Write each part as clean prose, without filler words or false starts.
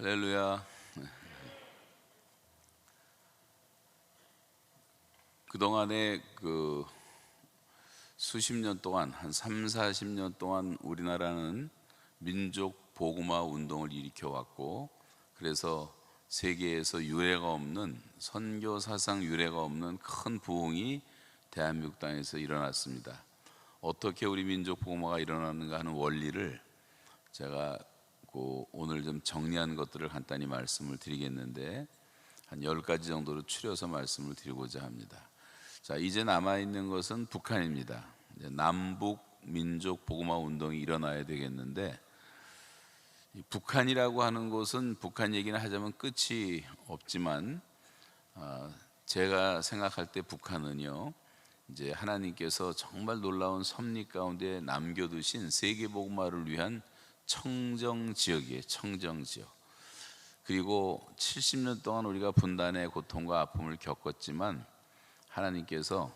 할렐루야. 그동안에 수십 년 동안 한 3, 40년 동안 우리나라는 민족 복음화 운동을 일으켜 왔고, 그래서 세계에서 유례가 없는, 선교 사상 유례가 없는 큰 부흥이 대한민국 땅에서 일어났습니다. 어떻게 우리 민족 복음화가 일어나는가 하는 원리를 제가 오늘 좀 정리한 것들을 간단히 말씀을 드리겠는데, 한 10가지 정도로 추려서 말씀을 드리고자 합니다. 자, 이제 남아있는 것은 북한입니다. 이제 남북 민족 복음화 운동이 일어나야 되겠는데, 이 북한이라고 하는 곳은 북한 얘기는 하자면 끝이 없지만, 제가 생각할 때 북한은요, 이제 하나님께서 정말 놀라운 섭리 가운데 남겨두신 세계 복음화를 위한 청정 지역이에요. 청정 지역. 그리고 70년 동안 우리가 분단의 고통과 아픔을 겪었지만 하나님께서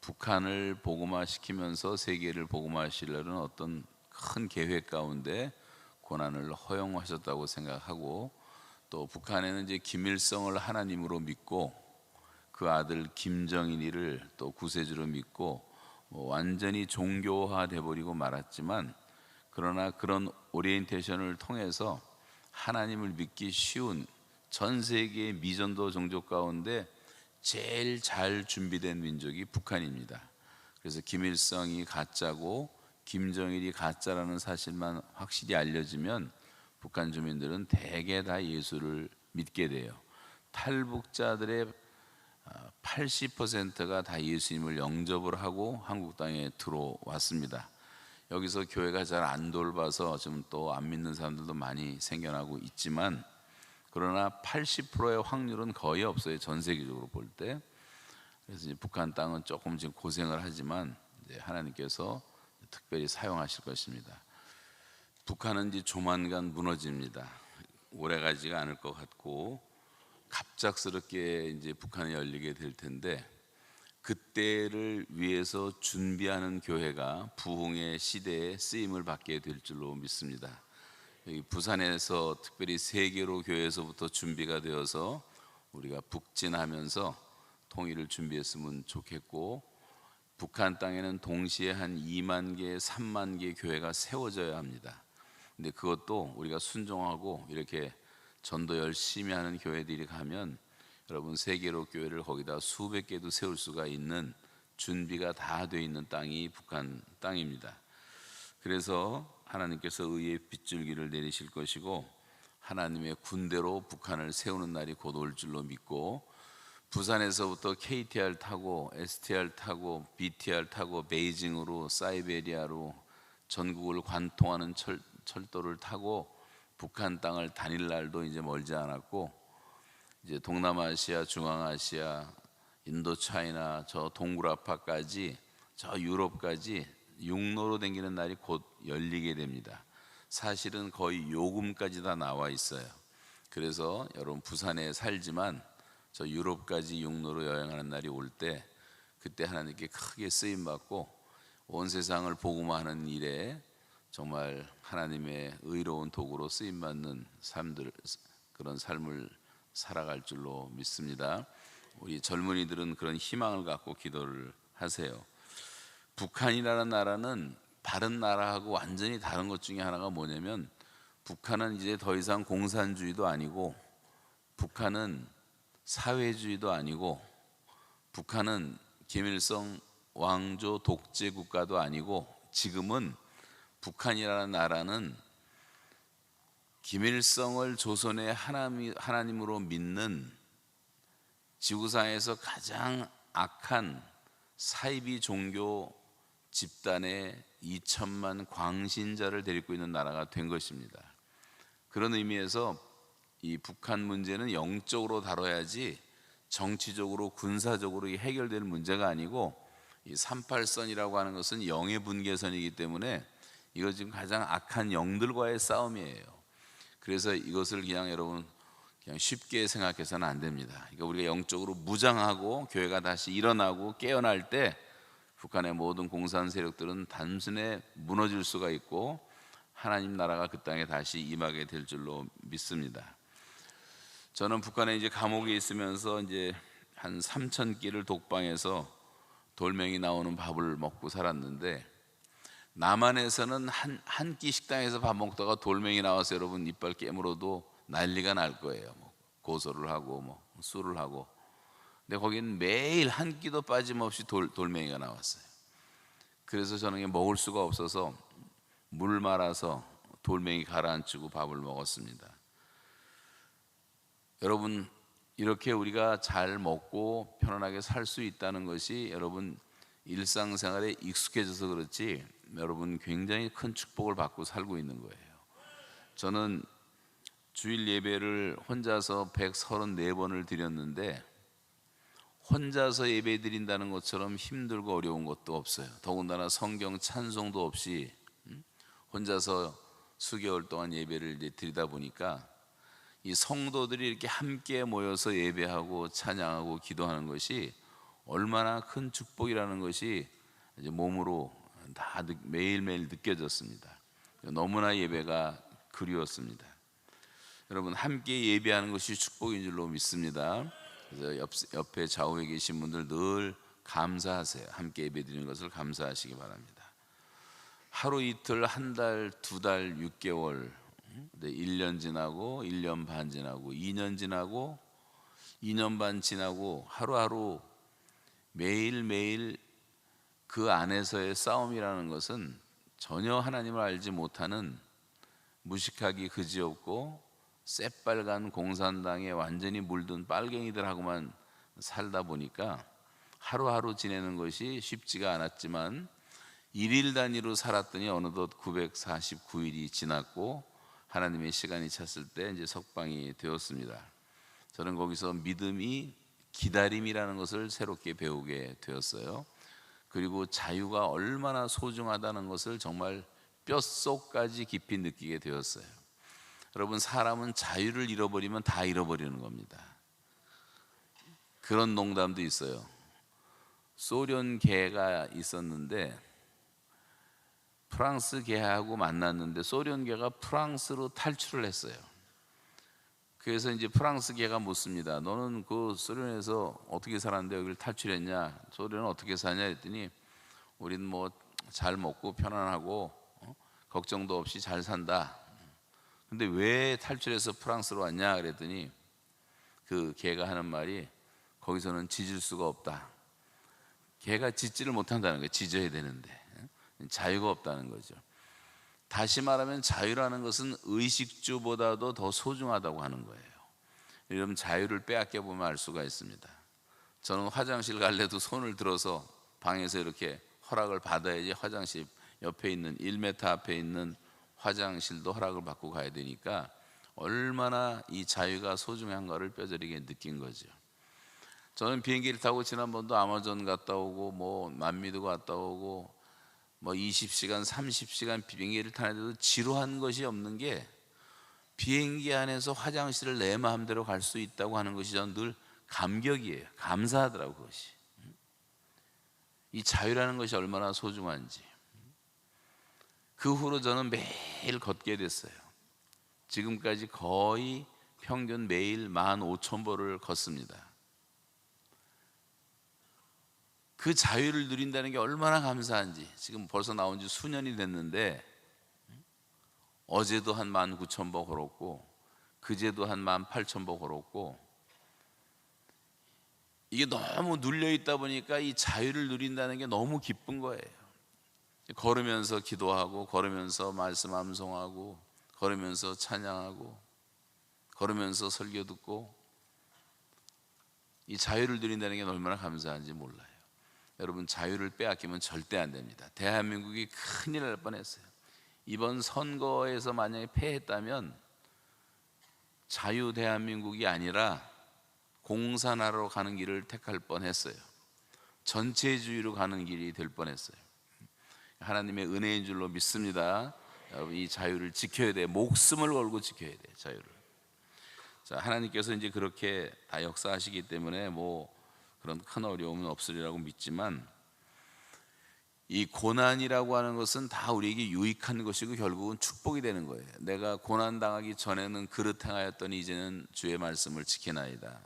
북한을 복음화시키면서 세계를 복음화하시려는 어떤 큰 계획 가운데 고난을 허용하셨다고 생각하고, 또 북한에는 이제 김일성을 하나님으로 믿고 그 아들 김정일이를 또 구세주로 믿고 완전히 종교화돼 버리고 말았지만, 그러나 그런 오리엔테이션을 통해서 하나님을 믿기 쉬운 전 세계의 미전도 종족 가운데 제일 잘 준비된 민족이 북한입니다. 그래서 김일성이 가짜고 김정일이 가짜라는 사실만 확실히 알려지면 북한 주민들은 대개 다 예수를 믿게 돼요. 탈북자들의 80%가 다 예수님을 영접을 하고 한국 땅에 들어왔습니다. 여기서 교회가 잘 안 돌봐서 좀 또 안 믿는 사람들도 많이 생겨나고 있지만, 그러나 80%의 확률은 거의 없어요, 전 세계적으로 볼 때. 그래서 이제 북한 땅은 조금 지금 고생을 하지만 이제 하나님께서 특별히 사용하실 것입니다. 북한은 이제 조만간 무너집니다. 오래가지가 않을 것 같고 갑작스럽게 이제 북한이 열리게 될 텐데, 그때를 위해서 준비하는 교회가 부흥의 시대에 쓰임을 받게 될 줄로 믿습니다. 여기 부산에서 특별히 세계로 교회에서부터 준비가 되어서 우리가 북진하면서 통일을 준비했으면 좋겠고, 북한 땅에는 동시에 한 2만 개, 3만 개 교회가 세워져야 합니다. 근데 그것도 우리가 순종하고 이렇게 전도 열심히 하는 교회들이 가면 여러분 세계로 교회를 거기다 수백 개도 세울 수가 있는 준비가 다 돼 있는 땅이 북한 땅입니다. 그래서 하나님께서 의의 빗줄기를 내리실 것이고 하나님의 군대로 북한을 세우는 날이 곧 올 줄로 믿고, 부산에서부터 KTR 타고 STR 타고 BTR 타고 베이징으로 사이베리아로 전국을 관통하는 철도를 타고 북한 땅을 다닐 날도 이제 멀지 않았고, 이제 동남아시아, 중앙아시아, 인도차이나 저 동굴아파까지 저 유럽까지 육로로 다니는 날이 곧 열리게 됩니다. 사실은 거의 요금까지 다 나와 있어요. 그래서 여러분 부산에 살지만 저 유럽까지 육로로 여행하는 날이 올 때, 그때 하나님께 크게 쓰임 받고 온 세상을 복음화하는 일에 정말 하나님의 의로운 도구로 쓰임 받는 삶들, 그런 삶을 살아갈 줄로 믿습니다. 우리 젊은이들은 그런 희망을 갖고 기도를 하세요. 북한이라는 나라는 다른 나라하고 완전히 다른 것 중에 하나가 뭐냐면, 북한은 이제 더 이상 공산주의도 아니고, 북한은 사회주의도 아니고, 북한은 김일성 왕조 독재 국가도 아니고, 지금은 북한이라는 나라는 김일성을 조선의 하나님으로 믿는 지구상에서 가장 악한 사이비 종교 집단의 2천만 광신자를 데리고 있는 나라가 된 것입니다. 그런 의미에서 이 북한 문제는 영적으로 다뤄야지 정치적으로 군사적으로 해결될 문제가 아니고, 이 38선이라고 하는 것은 영의 분계선이기 때문에 이거 지금 가장 악한 영들과의 싸움이에요. 그래서 이것을 그냥 여러분 그냥 쉽게 생각해서는 안 됩니다. 그러니까 우리가 영적으로 무장하고 교회가 다시 일어나고 깨어날 때 북한의 모든 공산 세력들은 단순히 무너질 수가 있고, 하나님 나라가 그 땅에 다시 임하게 될 줄로 믿습니다. 저는 북한에 이제 감옥에 있으면서 이제 한 3천 끼를 독방에서 돌멩이 나오는 밥을 먹고 살았는데, 남한에서는 한 끼 식당에서 밥 먹다가 돌멩이 나와서 여러분 이빨 깨물어도 난리가 날 거예요. 뭐 고소를 하고 뭐 술을 하고. 근데 거기는 매일 한 끼도 빠짐없이 돌멩이가 나왔어요. 그래서 저는 이게 먹을 수가 없어서 물 말아서 돌멩이 가라앉히고 밥을 먹었습니다. 여러분, 이렇게 우리가 잘 먹고 편안하게 살 수 있다는 것이 여러분 일상생활에 익숙해져서 그렇지, 여러분 굉장히 큰 축복을 받고 살고 있는 거예요. 저는 주일 예배를 혼자서 134번을 드렸는데, 혼자서 예배 드린다는 것처럼 힘들고 어려운 것도 없어요. 더군다나 성경 찬송도 없이 혼자서 수개월 동안 예배를 이제 드리다 보니까 이 성도들이 이렇게 함께 모여서 예배하고 찬양하고 기도하는 것이 얼마나 큰 축복이라는 것이 이제 몸으로 다 매일매일 느껴졌습니다. 너무나 예배가 그리웠습니다. 여러분, 함께 예배하는 것이 축복인 줄로 믿습니다. 그래서 옆에 좌우에 계신 분들 늘 감사하세요. 함께 예배 드리는 것을 감사하시기 바랍니다. 하루 이틀, 한 달, 두 달, 6개월, 1년 지나고 1년 반 지나고 2년 지나고 2년 반 지나고 하루하루 매일매일 그 안에서의 싸움이라는 것은 전혀 하나님을 알지 못하는 무식하기 그지없고 새빨간 공산당에 완전히 물든 빨갱이들하고만 살다 보니까 하루하루 지내는 것이 쉽지가 않았지만, 일일 단위로 살았더니 어느덧 949일이 지났고 하나님의 시간이 찼을 때 이제 석방이 되었습니다. 저는 거기서 믿음이 기다림이라는 것을 새롭게 배우게 되었어요. 그리고 자유가 얼마나 소중하다는 것을 정말 뼛속까지 깊이 느끼게 되었어요. 여러분, 사람은 자유를 잃어버리면 다 잃어버리는 겁니다. 그런 농담도 있어요. 소련 개가 있었는데 프랑스 개하고 만났는데 소련 개가 프랑스로 탈출을 했어요. 그래서 이제 프랑스 개가 묻습니다. 너는 그 소련에서 어떻게 살았는데 여기를 탈출했냐? 소련은 어떻게 사냐? 했더니 우리는 뭐 잘 먹고 편안하고 걱정도 없이 잘 산다. 근데 왜 탈출해서 프랑스로 왔냐? 그랬더니 그 개가 하는 말이, 거기서는 짖을 수가 없다. 개가 짖지를 못한다는 거예요. 짖어야 되는데. 자유가 없다는 거죠. 다시 말하면 자유라는 것은 의식주보다도 더 소중하다고 하는 거예요. 여러분, 자유를 빼앗겨 보면 알 수가 있습니다. 저는 화장실 갈래도 손을 들어서 방에서 이렇게 허락을 받아야지 화장실 옆에 있는 1m 앞에 있는 화장실도 허락을 받고 가야 되니까 얼마나 이 자유가 소중한가를 뼈저리게 느낀 거죠. 저는 비행기를 타고 지난번도 아마존 갔다 오고 뭐 남미도 갔다 오고 뭐 20시간 30시간 비행기를 타는데도 지루한 것이 없는 게, 비행기 안에서 화장실을 내 마음대로 갈 수 있다고 하는 것이 저는 늘 감격이에요. 감사하더라고요. 그것이, 이 자유라는 것이 얼마나 소중한지. 그 후로 저는 매일 걷게 됐어요. 지금까지 거의 평균 매일 15,000보를 걷습니다. 그 자유를 누린다는 게 얼마나 감사한지. 지금 벌써 나온 지 수년이 됐는데 어제도 한 19,000보 걸었고 그제도 한 18,000보 걸었고, 이게 너무 눌려 있다 보니까 이 자유를 누린다는 게 너무 기쁜 거예요. 걸으면서 기도하고 걸으면서 말씀 암송하고 걸으면서 찬양하고 걸으면서 설교 듣고, 이 자유를 누린다는 게 얼마나 감사한지 몰라요. 여러분, 자유를 빼앗기면 절대 안 됩니다. 대한민국이 큰일 날 뻔했어요. 이번 선거에서 만약에 패했다면 자유 대한민국이 아니라 공산화로 가는 길을 택할 뻔했어요. 전체주의로 가는 길이 될 뻔했어요. 하나님의 은혜인 줄로 믿습니다. 여러분, 이 자유를 지켜야 돼. 목숨을 걸고 지켜야 돼, 자유를. 자, 하나님께서 이제 그렇게 다 역사하시기 때문에 뭐 그런 큰 어려움은 없으리라고 믿지만, 이 고난이라고 하는 것은 다 우리에게 유익한 것이고 결국은 축복이 되는 거예요. 내가 고난 당하기 전에는 그릇 행하였더니 이제는 주의 말씀을 지키나이다.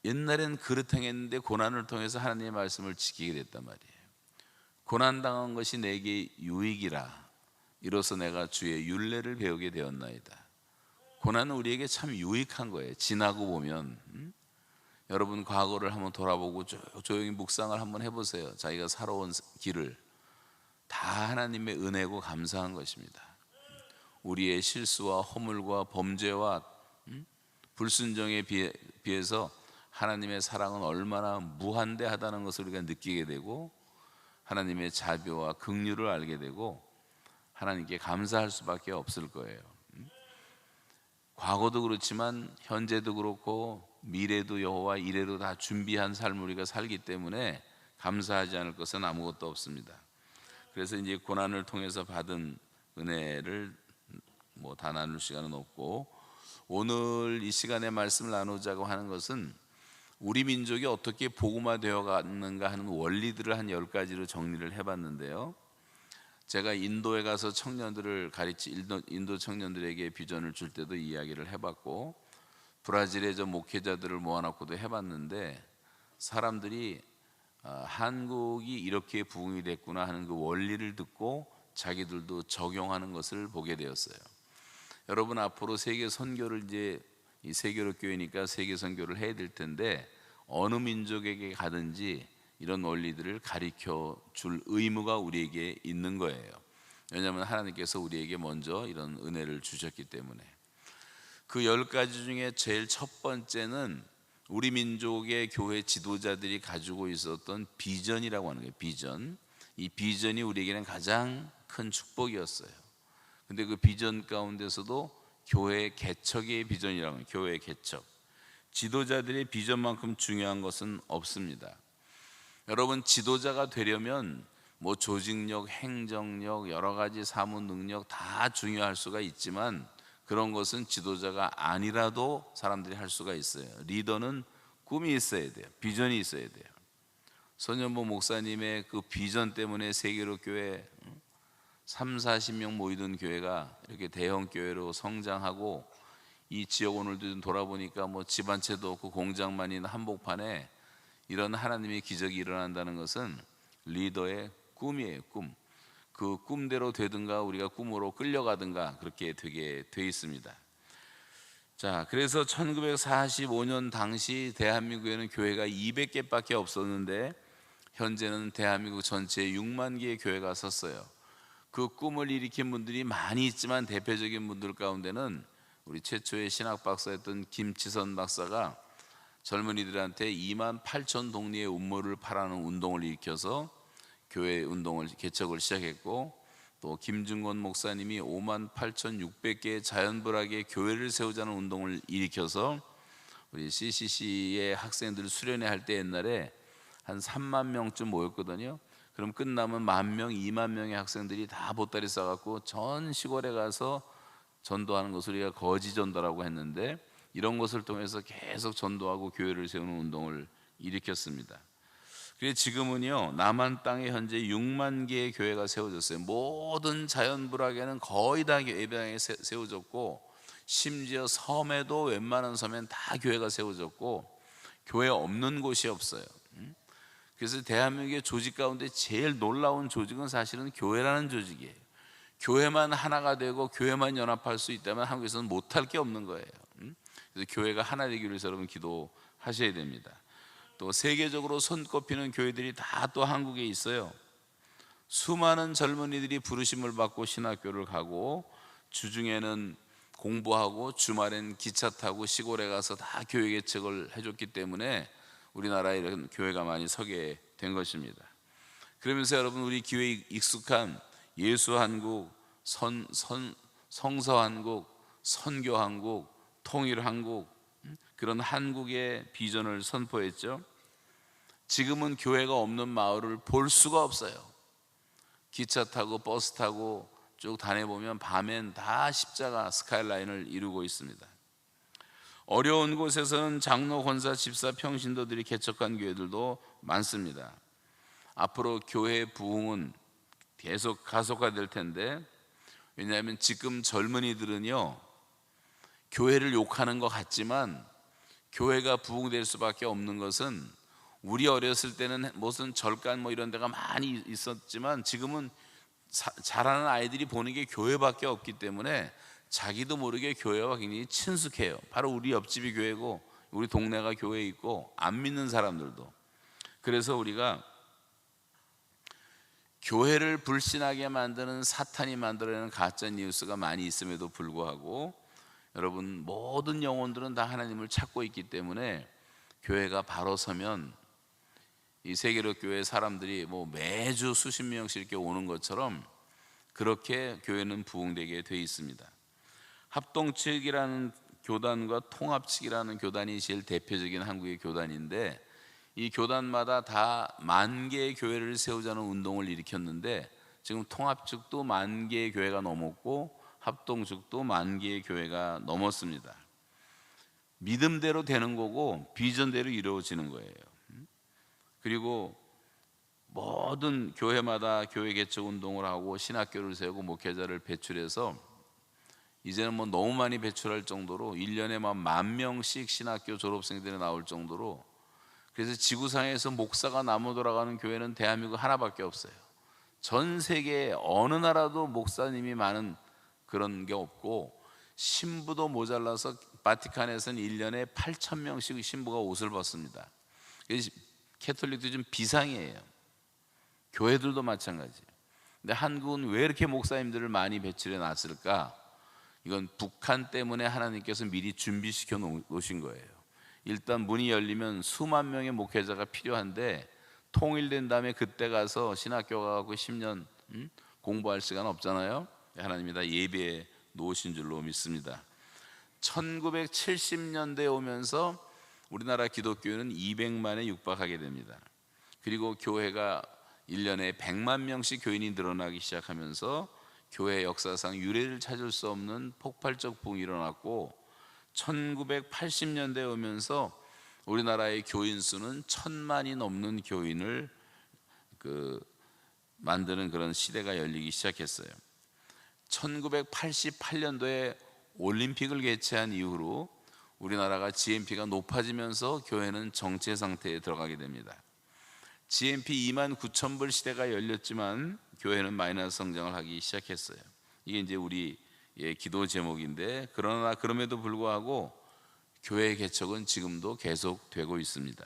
옛날엔 그릇 행했는데 고난을 통해서 하나님의 말씀을 지키게 됐단 말이에요. 고난 당한 것이 내게 유익이라 이로써 내가 주의 율례를 배우게 되었나이다. 고난은 우리에게 참 유익한 거예요. 지나고 보면 여러분 과거를 한번 돌아보고 조용히 묵상을 한번 해보세요. 자기가 살아온 길을 다 하나님의 은혜고 감사한 것입니다. 우리의 실수와 허물과 범죄와 불순종에 비해서 하나님의 사랑은 얼마나 무한대하다는 것을 우리가 느끼게 되고 하나님의 자비와 긍휼을 알게 되고 하나님께 감사할 수밖에 없을 거예요. 과거도 그렇지만 현재도 그렇고 미래도 여호와 이래로 다 준비한 삶을 우리가 살기 때문에 감사하지 않을 것은 아무것도 없습니다. 그래서 이제 고난을 통해서 받은 은혜를 다 나눌 시간은 없고, 오늘 이 시간에 말씀을 나누자고 하는 것은 우리 민족이 어떻게 복음화되어 갔는가 하는 원리들을 한 10가지로 정리를 해봤는데요. 제가 인도에 가서 청년들을 인도 청년들에게 비전을 줄 때도 이야기를 해봤고, 브라질의 목회자들을 모아놓고도 해봤는데 사람들이 한국이 이렇게 부흥이 됐구나 하는 그 원리를 듣고 자기들도 적용하는 것을 보게 되었어요. 여러분 앞으로 세계 선교를 이제 이 세계로 교회니까 세계 선교를 해야 될 텐데 어느 민족에게 가든지 이런 원리들을 가르쳐 줄 의무가 우리에게 있는 거예요. 왜냐하면 하나님께서 우리에게 먼저 이런 은혜를 주셨기 때문에. 그 10가지 중에 제일 첫 번째는 우리 민족의 교회 지도자들이 가지고 있었던 비전이라고 하는 거예요. 비전. 이 비전이 우리에게는 가장 큰 축복이었어요. 근데 그 비전 가운데서도 교회 개척의 비전이라고 해요. 교회 개척. 지도자들의 비전만큼 중요한 것은 없습니다. 여러분 지도자가 되려면 조직력, 행정력, 여러 가지 사무 능력 다 중요할 수가 있지만 그런 것은 지도자가 아니라도 사람들이 할 수가 있어요. 리더는 꿈이 있어야 돼요. 비전이 있어야 돼요. 손현보 목사님의 그 비전 때문에 세계로 교회 30-40명 모이던 교회가 이렇게 대형 교회로 성장하고, 이 지역 오늘도 돌아보니까 집 한 채도 없고 공장만 있는 한복판에 이런 하나님의 기적이 일어난다는 것은 리더의 꿈이에요. 꿈. 그 꿈대로 되든가 우리가 꿈으로 끌려가든가 그렇게 되게 돼 있습니다. 자, 그래서 1945년 당시 대한민국에는 교회가 200개밖에 없었는데 현재는 대한민국 전체에 6만 개의 교회가 섰어요. 그 꿈을 일으킨 분들이 많이 있지만 대표적인 분들 가운데는 우리 최초의 신학 박사였던 김치선 박사가 젊은이들한테 28,000 동리의 음모를 파라는 운동을 일으켜서 교회 운동을 개척을 시작했고, 또 김중건 목사님이 58,600개의 자연불학의 교회를 세우자는 운동을 일으켜서 우리 CCC의 학생들 수련회 할 때 옛날에 한 3만 명쯤 모였거든요. 그럼 끝나면 10,000명, 2만 명의 학생들이 다 보따리 싸갖고 전 시골에 가서 전도하는 것을 우리가 거지전도라고 했는데, 이런 것을 통해서 계속 전도하고 교회를 세우는 운동을 일으켰습니다. 그래서 지금은요 남한 땅에 현재 6만 개의 교회가 세워졌어요. 모든 자연불학에는 거의 다 예배당에 세워졌고, 심지어 섬에도 웬만한 섬엔 다 교회가 세워졌고 교회 없는 곳이 없어요. 그래서 대한민국의 조직 가운데 제일 놀라운 조직은 사실은 교회라는 조직이에요. 교회만 하나가 되고 교회만 연합할 수 있다면 한국에서는 못할 게 없는 거예요. 그래서 교회가 하나 되기 위해서 여러분 기도하셔야 됩니다. 또 세계적으로 손꼽히는 교회들이 다 또 한국에 있어요. 수많은 젊은이들이 부르심을 받고 신학교를 가고 주중에는 공부하고 주말엔 기차 타고 시골에 가서 다 교회 개척을 해줬기 때문에 우리나라에 이런 교회가 많이 서게 된 것입니다. 그러면서 여러분 우리 교회에 익숙한 예수 한국, 성서 한국, 선교 한국, 통일 한국, 그런 한국의 비전을 선포했죠. 지금은 교회가 없는 마을을 볼 수가 없어요. 기차 타고 버스 타고 쭉 다녀보면 밤엔 다 십자가 스카이라인을 이루고 있습니다. 어려운 곳에서는 장로, 권사, 집사, 평신도들이 개척한 교회들도 많습니다. 앞으로 교회 부흥은 계속 가속화될 텐데, 왜냐하면 지금 젊은이들은요, 교회를 욕하는 것 같지만 교회가 부흥될 수밖에 없는 것은, 우리 어렸을 때는 무슨 절간 뭐 이런 데가 많이 있었지만 지금은 자라는 아이들이 보는 게 교회밖에 없기 때문에 자기도 모르게 교회와 굉장히 친숙해요. 바로 우리 옆집이 교회고 우리 동네가 교회에 있고, 안 믿는 사람들도. 그래서 우리가 교회를 불신하게 만드는 사탄이 만들어내는 가짜 뉴스가 많이 있음에도 불구하고, 여러분, 모든 영혼들은 다 하나님을 찾고 있기 때문에 교회가 바로 서면 이 세계로 교회 사람들이 뭐 매주 수십 명씩 이렇게 오는 것처럼 그렇게 교회는 부흥되게 돼 있습니다. 합동측이라는 교단과 통합측이라는 교단이 제일 대표적인 한국의 교단인데, 이 교단마다 다 10,000개의 교회를 세우자는 운동을 일으켰는데, 지금 통합측도 10,000개의 교회가 넘었고 합동측도 10,000개의 교회가 넘었습니다. 믿음대로 되는 거고 비전대로 이루어지는 거예요. 그리고 모든 교회마다 교회 개척 운동을 하고 신학교를 세우고 목회자를 배출해서, 이제는 뭐 너무 많이 배출할 정도로 1년에 막 10,000명씩 신학교 졸업생들이 나올 정도로, 그래서 지구상에서 목사가 나무 돌아가는 교회는 대한민국 하나밖에 없어요. 전 세계 어느 나라도 목사님이 많은 그런 게 없고, 신부도 모자라서 바티칸에서는 1년에 8,000명씩 신부가 옷을 벗습니다. 캐톨릭도 좀 비상이에요. 교회들도 마찬가지예요. 근데 한국은 왜 이렇게 목사님들을 많이 배출해 놨을까? 이건 북한 때문에 하나님께서 미리 준비시켜 놓으신 거예요. 일단 문이 열리면 수만 명의 목회자가 필요한데, 통일된 다음에 그때 가서 신학교 가고 10년 공부할 시간 없잖아요. 하나님이 다 예배해 놓으신 줄로 믿습니다. 1970년대에 오면서 우리나라 기독교는 200만에 육박하게 됩니다. 그리고 교회가 1년에 100만 명씩 교인이 늘어나기 시작하면서 교회 역사상 유례를 찾을 수 없는 폭발적 부흥이 일어났고, 1980년대에 오면서 우리나라의 교인 수는 1,000만이 넘는 교인을 만드는 그런 시대가 열리기 시작했어요. 1988년도에 올림픽을 개최한 이후로 우리나라가 GNP가 높아지면서 교회는 정체 상태에 들어가게 됩니다. GNP 29,000불 시대가 열렸지만 교회는 마이너스 성장을 하기 시작했어요. 이게 이제 우리의 기도 제목인데, 그러나 그럼에도 불구하고 교회 개척은 지금도 계속되고 있습니다.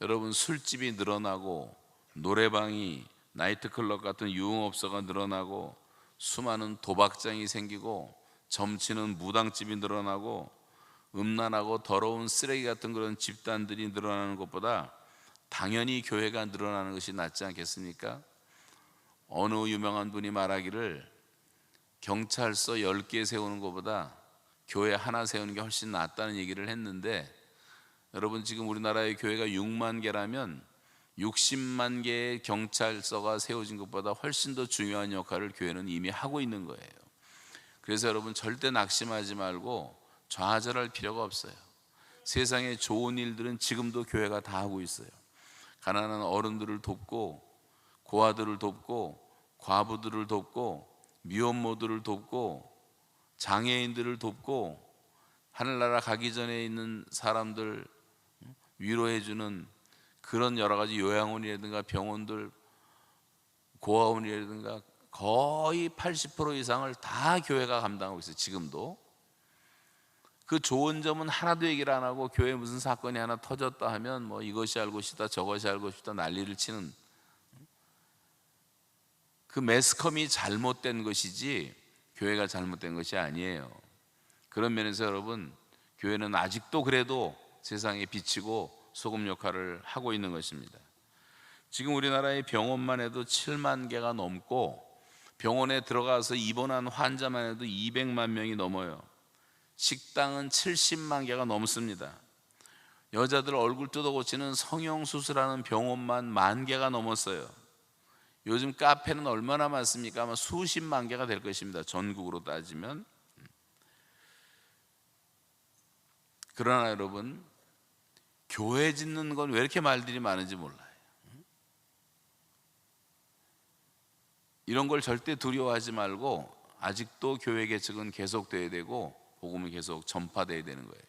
여러분, 술집이 늘어나고 노래방이, 나이트클럽 같은 유흥업소가 늘어나고 수많은 도박장이 생기고 점치는 무당집이 늘어나고 음란하고 더러운 쓰레기 같은 그런 집단들이 늘어나는 것보다 당연히 교회가 늘어나는 것이 낫지 않겠습니까? 어느 유명한 분이 말하기를, 경찰서 10개 세우는 것보다 교회 하나 세우는 게 훨씬 낫다는 얘기를 했는데, 여러분, 지금 우리나라의 교회가 6만 개라면 60만 개의 경찰서가 세워진 것보다 훨씬 더 중요한 역할을 교회는 이미 하고 있는 거예요. 그래서 여러분, 절대 낙심하지 말고 좌절할 필요가 없어요. 세상의 좋은 일들은 지금도 교회가 다 하고 있어요. 가난한 어른들을 돕고, 고아들을 돕고, 과부들을 돕고, 미혼모들을 돕고, 장애인들을 돕고, 하늘나라 가기 전에 있는 사람들 위로해주는 그런 여러 가지 요양원이라든가 병원들, 고아원이라든가 거의 80% 이상을 다 교회가 감당하고 있어요. 지금도. 그 좋은 점은 하나도 얘기를 안 하고, 교회에 무슨 사건이 하나 터졌다 하면 뭐 이것이 알고 싶다 저것이 알고 싶다 난리를 치는, 그 매스컴이 잘못된 것이지 교회가 잘못된 것이 아니에요. 그런 면에서 여러분, 교회는 아직도 그래도 세상에 비치고 소금 역할을 하고 있는 것입니다. 지금 우리나라의 병원만 해도 7만 개가 넘고, 병원에 들어가서 입원한 환자만 해도 200만 명이 넘어요. 식당은 70만 개가 넘습니다. 여자들 얼굴 뜯어 고치는 성형수술하는 병원만 10,000개가 넘었어요. 요즘 카페는 얼마나 많습니까? 아마 수십만 개가 될 것입니다. 전국으로 따지면. 그러나 여러분, 교회 짓는 건 왜 이렇게 말들이 많은지 몰라요. 이런 걸 절대 두려워하지 말고 아직도 교회 개척은 계속돼야 되고 복음이 계속 전파돼야 되는 거예요.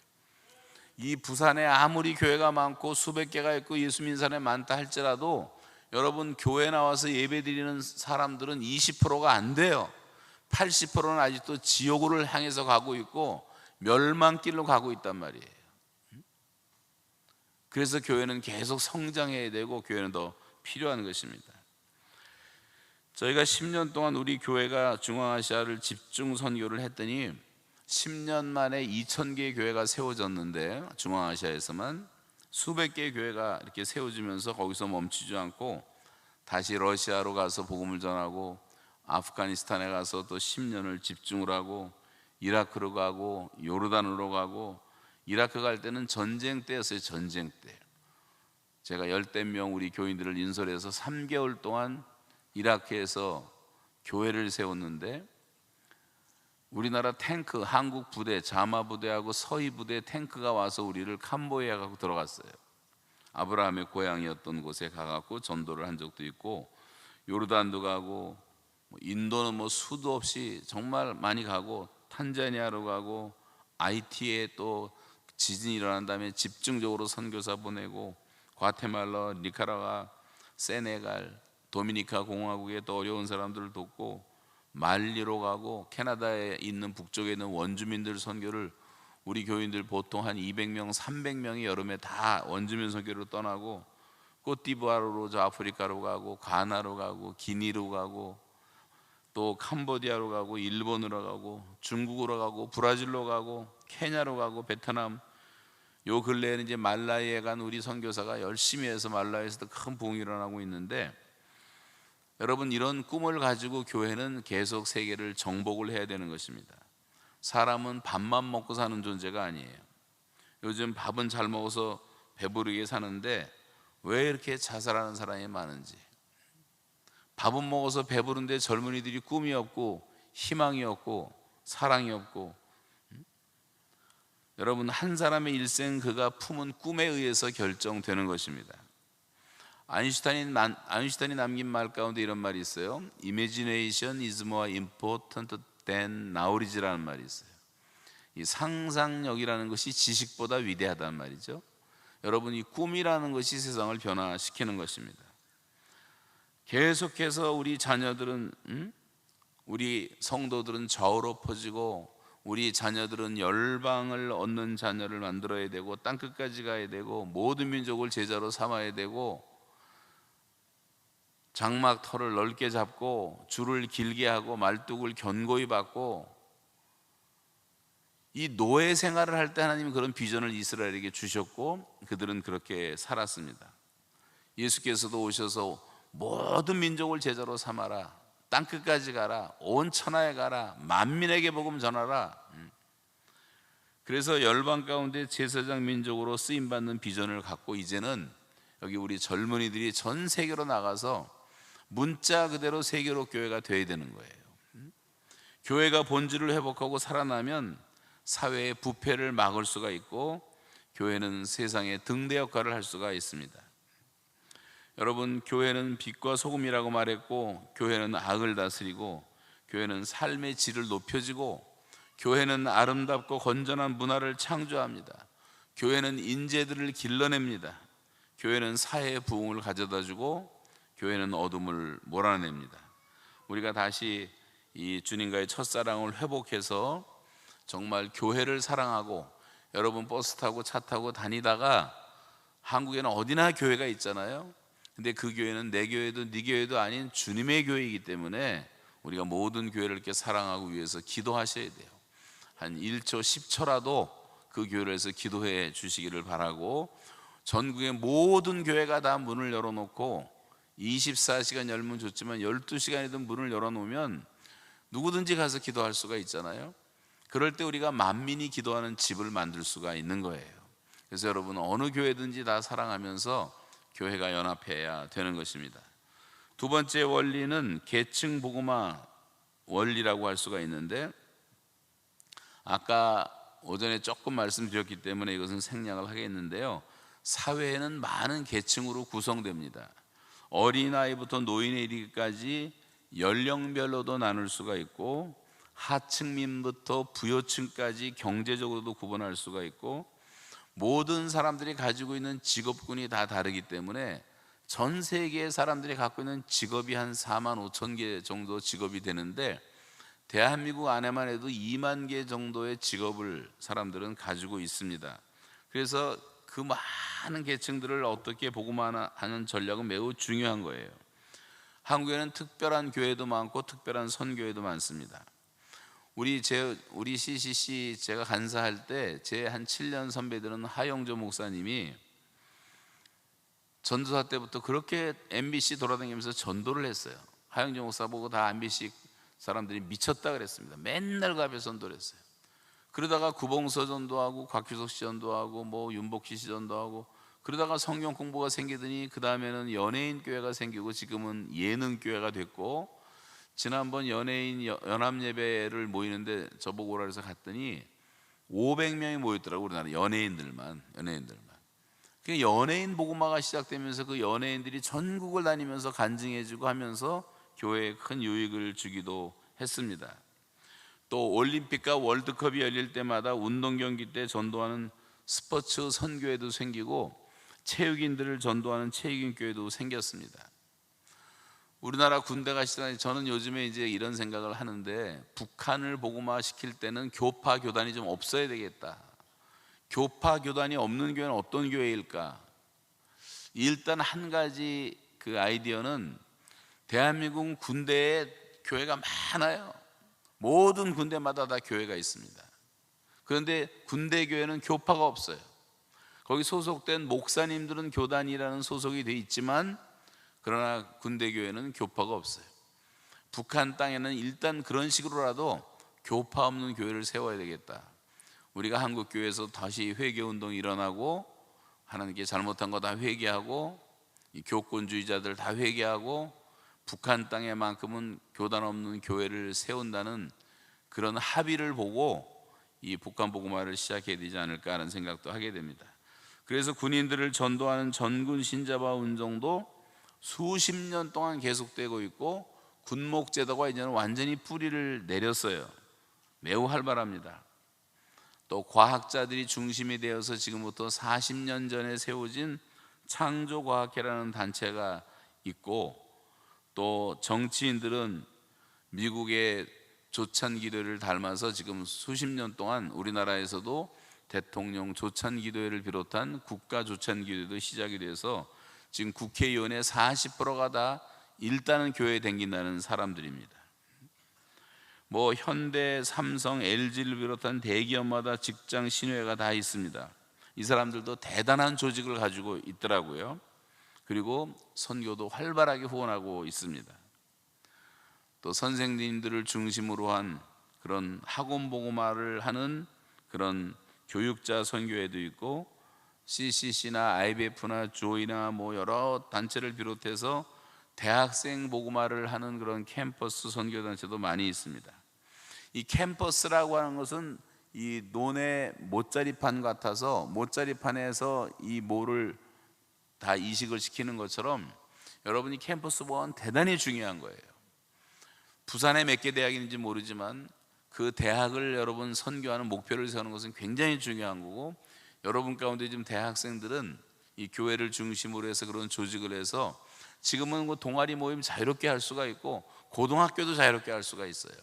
이 부산에 아무리 교회가 많고 수백 개가 있고 예수 믿는 사람이 많다 할지라도 여러분, 교회 나와서 예배 드리는 사람들은 20%가 안 돼요. 80%는 아직도 지옥으로 향해서 가고 있고 멸망길로 가고 있단 말이에요. 그래서 교회는 계속 성장해야 되고 교회는 더 필요한 것입니다. 저희가 10년 동안 우리 교회가 중앙아시아를 집중 선교를 했더니 10년 만에 2,000개의 교회가 세워졌는데, 중앙아시아에서만 수백 개의 교회가 이렇게 세워지면서 거기서 멈추지 않고 다시 러시아로 가서 복음을 전하고 아프가니스탄에 가서 또 10년을 집중을 하고 이라크로 가고 요르단으로 가고, 이라크 갈 때는 전쟁 때였어요. 전쟁 때 제가 10명 우리 교인들을 인솔해서 3개월 동안 이라크에서 교회를 세웠는데, 우리나라 탱크, 한국 부대, 자마 부대하고 서희 부대 탱크가 와서 우리를 캄보디아 가고 들어갔어요. 아브라함의 고향이었던 곳에 가갖고 전도를 한 적도 있고, 요르단도 가고, 인도는 수도 없이 정말 많이 가고, 탄자니아로 가고, IT에 또 지진이 일어난 다음에 집중적으로 선교사 보내고, 과테말라, 니카라과, 세네갈, 도미니카 공화국에 또 어려운 사람들을 돕고, 말리로 가고, 캐나다에 있는 북쪽에 있는 원주민들 선교를 우리 교인들 보통 한 200명, 300명이 여름에 다 원주민 선교로 떠나고, côte-d'Ivoire로 저 아프리카로 가고, 가나로 가고, 기니로 가고, 또 캄보디아로 가고, 일본으로 가고, 중국으로 가고, 브라질로 가고, 케냐로 가고, 베트남. 요 근래에는 이제 말라위에 간 우리 선교사가 열심히 해서 말라위에서도 큰 부흥이 일어나고 있는데, 여러분, 이런 꿈을 가지고 교회는 계속 세계를 정복을 해야 되는 것입니다. 사람은 밥만 먹고 사는 존재가 아니에요. 요즘 밥은 잘 먹어서 배부르게 사는데 왜 이렇게 자살하는 사람이 많은지, 밥은 먹어서 배부른데 젊은이들이 꿈이 없고 희망이 없고 사랑이 없고, 여러분, 한 사람의 일생 그가 품은 꿈에 의해서 결정되는 것입니다. 아인슈타인이 남긴 말 가운데 이런 말이 있어요. Imagination is more important than knowledge라는 말이 있어요. 이 상상력이라는 것이 지식보다 위대하다는 말이죠. 여러분, 이 꿈이라는 것이 세상을 변화시키는 것입니다. 계속해서 우리 자녀들은, 우리 성도들은 좌우로 퍼지고, 우리 자녀들은 열방을 얻는 자녀를 만들어야 되고, 땅끝까지 가야 되고, 모든 민족을 제자로 삼아야 되고, 장막 털을 넓게 잡고 줄을 길게 하고 말뚝을 견고히 받고, 이 노예 생활을 할 때 하나님은 그런 비전을 이스라엘에게 주셨고 그들은 그렇게 살았습니다. 예수께서도 오셔서 모든 민족을 제자로 삼아라, 땅끝까지 가라, 온 천하에 가라, 만민에게 복음 전하라. 그래서 열방 가운데 제사장 민족으로 쓰임받는 비전을 갖고 이제는 여기 우리 젊은이들이 전 세계로 나가서 문자 그대로 세계로 교회가 되어야 되는 거예요. 교회가 본질을 회복하고 살아나면 사회의 부패를 막을 수가 있고, 교회는 세상의 등대 역할을 할 수가 있습니다. 여러분, 교회는 빛과 소금이라고 말했고, 교회는 악을 다스리고, 교회는 삶의 질을 높여주고, 교회는 아름답고 건전한 문화를 창조합니다. 교회는 인재들을 길러냅니다. 교회는 사회의 부흥을 가져다주고, 교회는 어둠을 몰아냅니다. 우리가 다시 이 주님과의 첫사랑을 회복해서 정말 교회를 사랑하고, 여러분 버스 타고 차 타고 다니다가 한국에는 어디나 교회가 있잖아요. 근데 그 교회는 내 교회도 네 교회도 아닌 주님의 교회이기 때문에 우리가 모든 교회를 이렇게 사랑하고 위해서 기도하셔야 돼요. 한 1초 10초라도 그 교회를 해서 기도해 주시기를 바라고, 전국의 모든 교회가 다 문을 열어놓고 24시간 열면 좋지만 12시간이든 문을 열어놓으면 누구든지 가서 기도할 수가 있잖아요. 그럴 때 우리가 만민이 기도하는 집을 만들 수가 있는 거예요. 그래서 여러분, 어느 교회든지 다 사랑하면서 교회가 연합해야 되는 것입니다. 두 번째 원리는 계층 복음화 원리라고 할 수가 있는데, 아까 오전에 조금 말씀드렸기 때문에 이것은 생략을 하겠는데요. 사회에는 많은 계층으로 구성됩니다. 어린아이부터 노인에 이르기까지 연령별로도 나눌 수가 있고, 하층민부터 부요층까지 경제적으로도 구분할 수가 있고, 모든 사람들이 가지고 있는 직업군이 다 다르기 때문에 전 세계의 사람들이 갖고 있는 직업이 한 4만 5천 개 정도 직업이 되는데, 대한민국 안에만 해도 2만 개 정도의 직업을 사람들은 가지고 있습니다. 그래서 그 많은 계층들을 어떻게 복음화하는 전략은 매우 중요한 거예요. 한국에는 특별한 교회도 많고 특별한 선교회도 많습니다. 우리 CCC 제가 간사할 때 제 한 7년 선배들은 하영조 목사님이 전도사 때부터 그렇게 MBC 돌아다니면서 전도를 했어요. 하영조 목사 보고 다 MBC 사람들이 미쳤다 그랬습니다. 맨날 그 앞에 전도를 했어요. 그러다가 구봉서 전도하고 곽규석 씨 전도하고 뭐 윤복희 씨 전도하고, 그러다가 성경 공부가 생기더니 그 다음에는 연예인 교회가 생기고 지금은 예능 교회가 됐고, 지난번 연예인 연합 예배를 모이는데 저보고 오라 해서 갔더니 500명이 모였더라고. 우리나라 연예인들만. 그 연예인 복음화가 시작되면서 그 연예인들이 전국을 다니면서 간증해주고 하면서 교회에 큰 유익을 주기도 했습니다. 또 올림픽과 월드컵이 열릴 때마다 운동 경기 때 전도하는 스포츠 선교회도 생기고, 체육인들을 전도하는 체육인 교회도 생겼습니다. 우리나라 군대 가시다니 저는 요즘에 이제 이런 생각을 하는데, 북한을 복음화 시킬 때는 교파 교단이 좀 없어야 되겠다. 교파 교단이 없는 교회는 어떤 교회일까? 일단 한 가지 그 아이디어는, 대한민국 군대에 교회가 많아요. 모든 군대마다 다 교회가 있습니다. 그런데 군대 교회는 교파가 없어요. 거기 소속된 목사님들은 교단이라는 소속이 돼 있지만, 그러나 군대 교회는 교파가 없어요. 북한 땅에는 일단 그런 식으로라도 교파 없는 교회를 세워야 되겠다. 우리가 한국 교회에서 다시 회개 운동이 일어나고, 하나님께 잘못한 거 다 회개하고, 이 교권주의자들 다 회개하고, 북한 땅에만큼은 교단 없는 교회를 세운다는 그런 합의를 보고 이 북한 복음화를 시작해야 되지 않을까 하는 생각도 하게 됩니다. 그래서 군인들을 전도하는 전군 신자바 운동도 수십 년 동안 계속되고 있고, 군목제도가 이제는 완전히 뿌리를 내렸어요. 매우 활발합니다. 또 과학자들이 중심이 되어서 지금부터 40년 전에 세워진 창조과학회라는 단체가 있고, 또 정치인들은 미국의 조찬기도회를 닮아서 지금 수십 년 동안 우리나라에서도 대통령 조찬기도회를 비롯한 국가조찬기도회도 시작이 돼서 지금 국회의원의 40%가 다 일단은 교회에 댕긴다는 사람들입니다. 뭐 현대, 삼성, LG를 비롯한 대기업마다 직장 신회가 다 있습니다. 이 사람들도 대단한 조직을 가지고 있더라고요. 그리고 선교도 활발하게 후원하고 있습니다. 또 선생님들을 중심으로 한 그런 학원 복음화를 하는 그런 교육자 선교회도 있고, CCC나 IBF나 조이나 뭐 여러 단체를 비롯해서 대학생 복음화를 하는 그런 캠퍼스 선교 단체도 많이 있습니다. 이 캠퍼스라고 하는 것은 이 논의 못자리판 같아서, 못자리판에서 이 모를 다 이식을 시키는 것처럼 여러분이 캠퍼스 보면 대단히 중요한 거예요. 부산에 몇 개 대학이 있는지 모르지만 그 대학을 여러분 선교하는 목표를 세우는 것은 굉장히 중요한 거고, 여러분 가운데 지금 대학생들은 이 교회를 중심으로 해서 그런 조직을 해서 지금은 뭐 동아리 모임 자유롭게 할 수가 있고, 고등학교도 자유롭게 할 수가 있어요.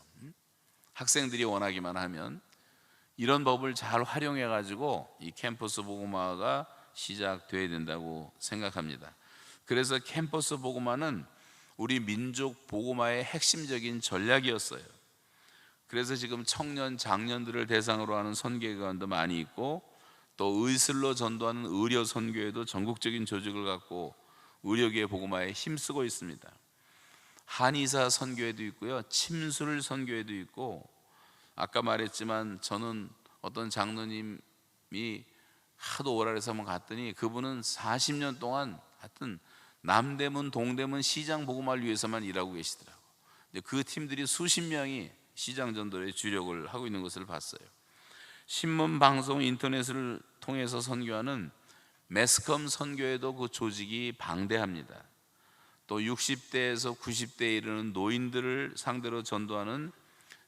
학생들이 원하기만 하면 이런 법을 잘 활용해 가지고 이 캠퍼스 복음화가 시작돼야 된다고 생각합니다. 그래서 캠퍼스 복음화는 우리 민족 복음화의 핵심적인 전략이었어요. 그래서 지금 청년, 장년들을 대상으로 하는 선교회관도 많이 있고, 또 의술로 전도하는 의료 선교회도 전국적인 조직을 갖고 의료계 복음화에 힘쓰고 있습니다. 한의사 선교회도 있고요, 침술 선교회도 있고, 아까 말했지만 저는 어떤 장로님이 하도 오라 해서 한번 갔더니 그분은 40년 동안 하여튼 남대문, 동대문 시장 복음화를 위해서만 일하고 계시더라고요. 그 팀들이 수십 명이 시장 전도에 주력을 하고 있는 것을 봤어요. 신문, 방송, 인터넷을 통해서 선교하는 매스컴 선교에도 그 조직이 방대합니다. 또 60대에서 90대에 이르는 노인들을 상대로 전도하는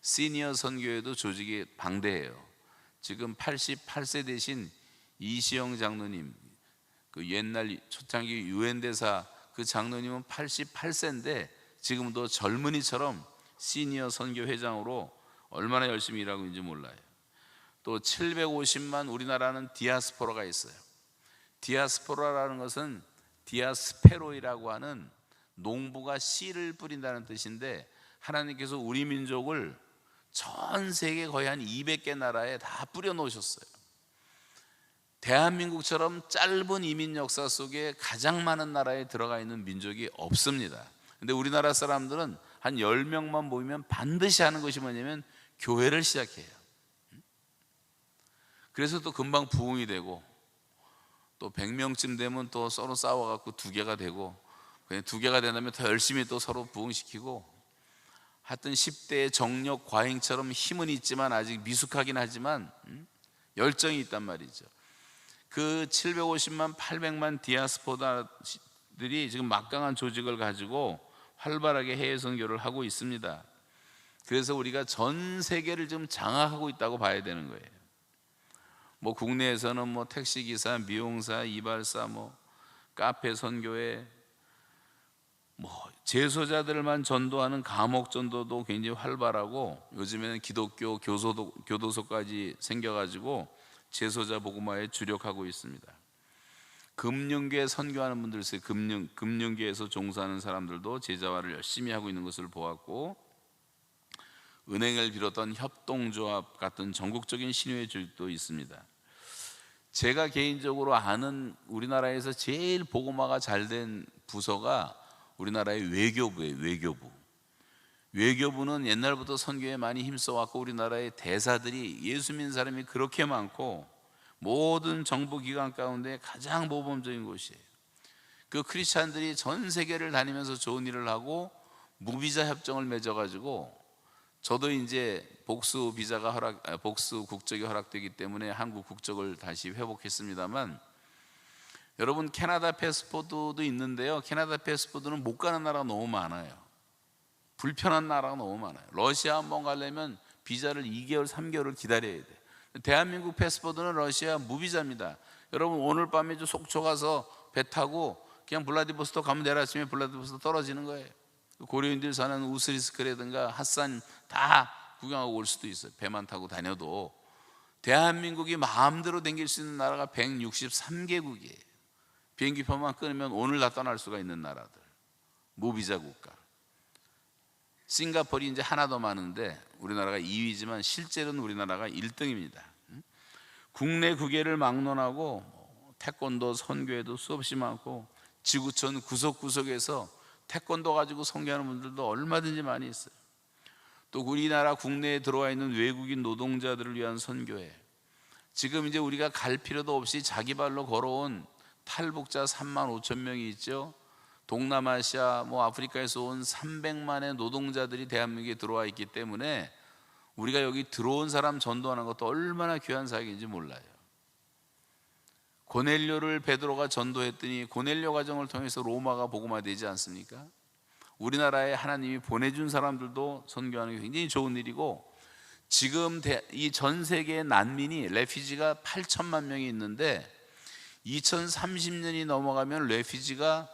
시니어 선교에도 조직이 방대해요. 지금 88세 되신 이시영 장로님, 그 옛날 초창기 유엔 대사 그 장로님은 88세인데 지금도 젊은이처럼 시니어 선교 회장으로 얼마나 열심히 일하고 있는지 몰라요. 또 750만 우리나라는 디아스포라가 있어요. 디아스포라라는 것은 디아스페로이라고 하는 농부가 씨를 뿌린다는 뜻인데, 하나님께서 우리 민족을 전 세계 거의 한 200개 나라에 다 뿌려 놓으셨어요. 대한민국처럼 짧은 이민 역사 속에 가장 많은 나라에 들어가 있는 민족이 없습니다. 근데 우리나라 사람들은 한 10명만 모이면 반드시 하는 것이 뭐냐면 교회를 시작해요. 그래서 또 금방 부흥이 되고, 또 100명쯤 되면 또 서로 싸워갖고 2개가 되고, 그냥 2개가 된다면 더 열심히 또 서로 부흥시키고, 하여튼 10대의 정력 과잉처럼 힘은 있지만 아직 미숙하긴 하지만 열정이 있단 말이죠. 그 750만 800만 디아스포라들이 지금 막강한 조직을 가지고 활발하게 해외 선교를 하고 있습니다. 그래서 우리가 전 세계를 지금 장악하고 있다고 봐야 되는 거예요. 뭐 국내에서는 뭐 택시기사, 미용사, 이발사, 뭐 카페 선교회, 뭐 재소자들만 전도하는 감옥 전도도 굉장히 활발하고, 요즘에는 기독교 교도소까지 생겨가지고 재소자 복음화에 주력하고 있습니다. 금융계 선교하는 분들 있어요. 금융계에서 종사하는 사람들도 제자화를 열심히 하고 있는 것을 보았고, 은행을 비롯한 협동조합 같은 전국적인 신유의 조직도 있습니다. 제가 개인적으로 아는 우리나라에서 제일 복음화가 잘 된 부서가 우리나라의 외교부예요. 외교부는 옛날부터 선교에 많이 힘써왔고, 우리나라의 대사들이 예수 믿는 사람이 그렇게 많고 모든 정부기관 가운데 가장 모범적인 곳이에요. 그 크리스찬들이 전 세계를 다니면서 좋은 일을 하고 무비자 협정을 맺어가지고, 저도 이제 복수 국적이 허락되기 때문에 한국 국적을 다시 회복했습니다만, 여러분 캐나다 패스포드도 있는데요, 캐나다 패스포드는 못 가는 나라가 너무 많아요. 불편한 나라가 너무 많아요. 러시아 한번 가려면 비자를 2개월 3개월을 기다려야 돼. 대한민국 패스포드는 러시아 무비자입니다. 여러분 오늘 밤에 속초 가서 배 타고 그냥 블라디보스토크 가면 내일 아침에 블라디보스토크 떨어지는 거예요. 고려인들 사는 우스리스크라든가 핫산 다 구경하고 올 수도 있어요. 배만 타고 다녀도. 대한민국이 마음대로 다닐 수 있는 나라가 163개국이에요. 비행기표만 끊으면 오늘 다 떠날 수가 있는 나라들, 무비자 국가. 싱가포르이 이제 하나 더 많은데 우리나라가 2위지만 실제로는 우리나라가 1등입니다. 국내 국외를 막론하고 태권도 선교에도 수없이 많고, 지구촌 구석구석에서 태권도 가지고 선교하는 분들도 얼마든지 많이 있어요. 또 우리나라 국내에 들어와 있는 외국인 노동자들을 위한 선교회, 지금 이제 우리가 갈 필요도 없이 자기 발로 걸어온 탈북자 3만 5천 명이 있죠. 동남아시아, 아프리카에서 온 300만의 노동자들이 대한민국에 들어와 있기 때문에 우리가 여기 들어온 사람 전도하는 것도 얼마나 귀한 사역인지 몰라요. 고넬료를 베드로가 전도했더니 고넬료 가정을 통해서 로마가 복음화되지 않습니까? 우리나라에 하나님이 보내준 사람들도 선교하는 게 굉장히 좋은 일이고, 지금 이 전 세계의 난민이 레피지가 8천만 명이 있는데 2030년이 넘어가면 레피지가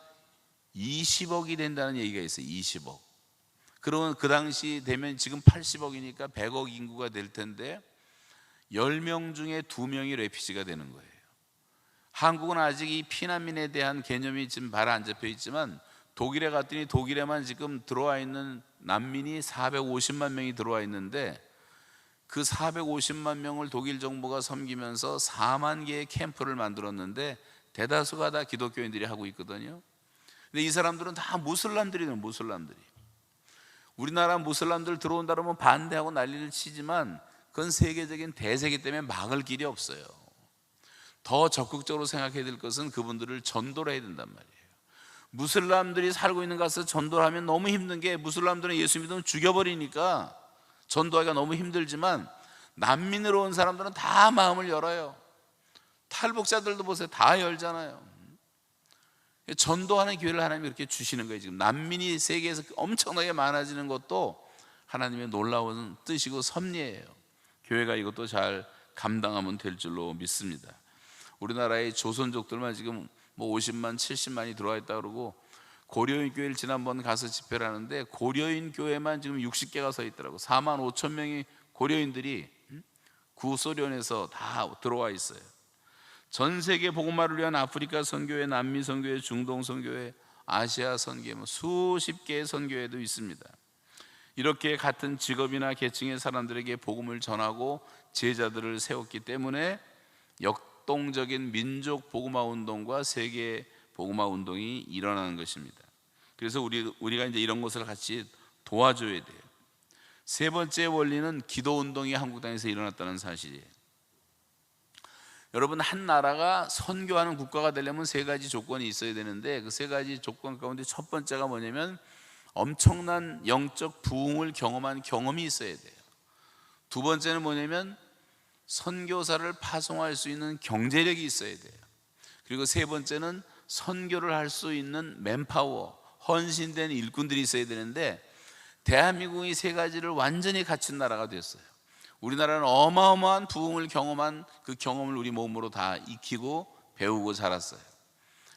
20억이 된다는 얘기가 있어요. 20억. 그러면 그 당시 되면 지금 80억이니까 100억 인구가 될 텐데 10명 중에 2명이 레피지가 되는 거예요. 한국은 아직 이 피난민에 대한 개념이 지금 바로 안 잡혀 있지만, 독일에 갔더니 독일에만 지금 들어와 있는 난민이 450만 명이 들어와 있는데, 그 450만 명을 독일 정부가 섬기면서 4만 개의 캠프를 만들었는데 대다수가 다 기독교인들이 하고 있거든요. 근데 이 사람들은 다 무슬람들이에요. 무슬람들이. 우리나라 무슬람들 들어온다 그러면 반대하고 난리를 치지만 그건 세계적인 대세기 때문에 막을 길이 없어요. 더 적극적으로 생각해야 될 것은 그분들을 전도를 해야 된단 말이에요. 무슬람들이 살고 있는 곳에서 전도를 하면 너무 힘든 게, 무슬람들은 예수 믿으면 죽여버리니까 전도하기가 너무 힘들지만, 난민으로 온 사람들은 다 마음을 열어요. 탈북자들도 보세요, 다 열잖아요. 전도하는 기회를 하나님이 이렇게 주시는 거예요. 지금 난민이 세계에서 엄청나게 많아지는 것도 하나님의 놀라운 뜻이고 섭리예요. 교회가 이것도 잘 감당하면 될 줄로 믿습니다. 우리나라의 조선족들만 지금 뭐 50만, 70만이 들어와 있다 그러고, 고려인 교회를 지난번 가서 집회를 하는데 고려인 교회만 지금 60개가 서 있더라고. 4만 5천 명이 고려인들이 구소련에서 다 들어와 있어요. 전 세계 복음화를 위한 아프리카 선교회, 남미 선교회, 중동 선교회, 아시아 선교회, 수십 개의 선교회도 있습니다. 이렇게 같은 직업이나 계층의 사람들에게 복음을 전하고 제자들을 세웠기 때문에 역동적인 민족 복음화 운동과 세계 복음화 운동이 일어나는 것입니다. 그래서 우리가 이제 이런 것을 같이 도와줘야 돼요. 세 번째 원리는 기도 운동이 한국 땅에서 일어났다는 사실이에요. 여러분, 한 나라가 선교하는 국가가 되려면 세 가지 조건이 있어야 되는데, 그 세 가지 조건 가운데 첫 번째가 뭐냐면 엄청난 영적 부흥을 경험한 경험이 있어야 돼요. 두 번째는 뭐냐면 선교사를 파송할 수 있는 경제력이 있어야 돼요. 그리고 세 번째는 선교를 할 수 있는 맨파워, 헌신된 일꾼들이 있어야 되는데, 대한민국이 세 가지를 완전히 갖춘 나라가 됐어요. 우리나라는 어마어마한 부흥을 경험한 그 경험을 우리 몸으로 다 익히고 배우고 자랐어요.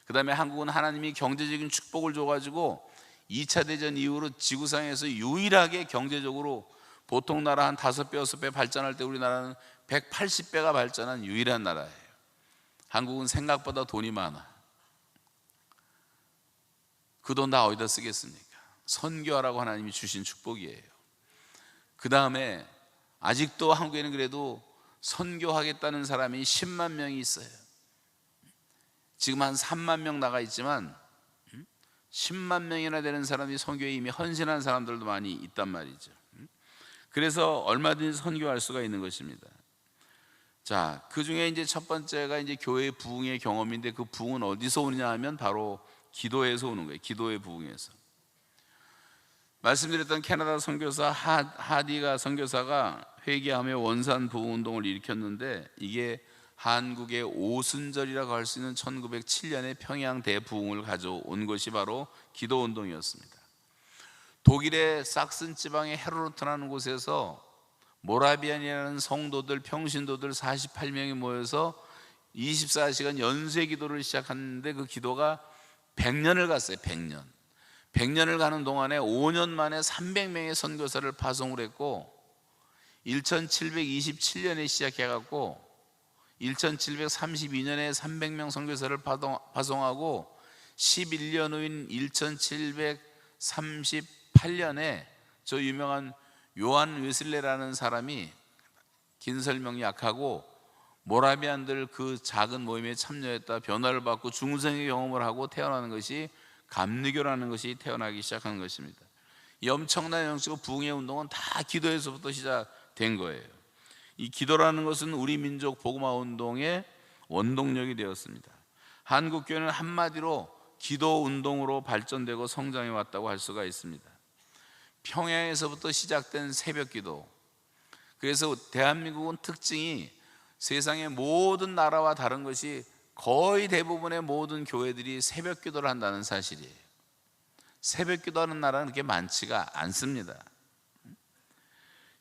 그 다음에 한국은 하나님이 경제적인 축복을 줘가지고 2차 대전 이후로 지구상에서 유일하게 경제적으로 보통 나라 한 5배, 6배 발전할 때 우리나라는 180배가 발전한 유일한 나라예요. 한국은 생각보다 돈이 많아. 그 돈 다 어디다 쓰겠습니까? 선교하라고 하나님이 주신 축복이에요. 그 다음에 아직도 한국에는 그래도 선교하겠다는 사람이 10만 명이 있어요. 지금 한 3만 명 나가 있지만 10만 명이나 되는 사람이 선교에 이미 헌신한 사람들도 많이 있단 말이죠. 그래서 얼마든지 선교할 수가 있는 것입니다. 자, 그 중에 이제 첫 번째가 이제 교회의 부흥의 경험인데, 그 부흥은 어디서 오느냐 하면 바로 기도에서 오는 거예요. 기도의 부흥에서. 말씀드렸던 캐나다 선교사 하디가 선교사가 회개하며 원산 부흥 운동을 일으켰는데, 이게 한국의 오순절이라고 할 수 있는 1907년에 평양 대부흥을 가져온 것이 바로 기도 운동이었습니다. 독일의 삭슨 지방의 헤르로트라는 곳에서 모라비안이라는 성도들, 평신도들 48명이 모여서 24시간 연쇄 기도를 시작했는데, 그 기도가 100년을 갔어요. 100년을 가는 동안에 5년 만에 300명의 선교사를 파송을 했고, 1727년에 시작해갖고 1732년에 300명 선교사를 파송하고 11년 후인 1738년에 저 유명한 요한 웨슬레라는 사람이, 긴 설명이 약하고 모라비안들 그 작은 모임에 참여했다 변화를 받고 중생의 경험을 하고 태어나는 것이 감리교라는 것이 태어나기 시작한 것입니다. 이 엄청난 영적 부흥의 운동은 다 기도에서부터 시작된 거예요. 이 기도라는 것은 우리 민족 복음화 운동의 원동력이 되었습니다. 한국 교회는 한마디로 기도 운동으로 발전되고 성장해 왔다고 할 수가 있습니다. 평양에서부터 시작된 새벽 기도. 그래서 대한민국은 특징이 세상의 모든 나라와 다른 것이 거의 대부분의 모든 교회들이 새벽 기도를 한다는 사실이에요. 새벽 기도하는 나라는 그렇게 많지가 않습니다.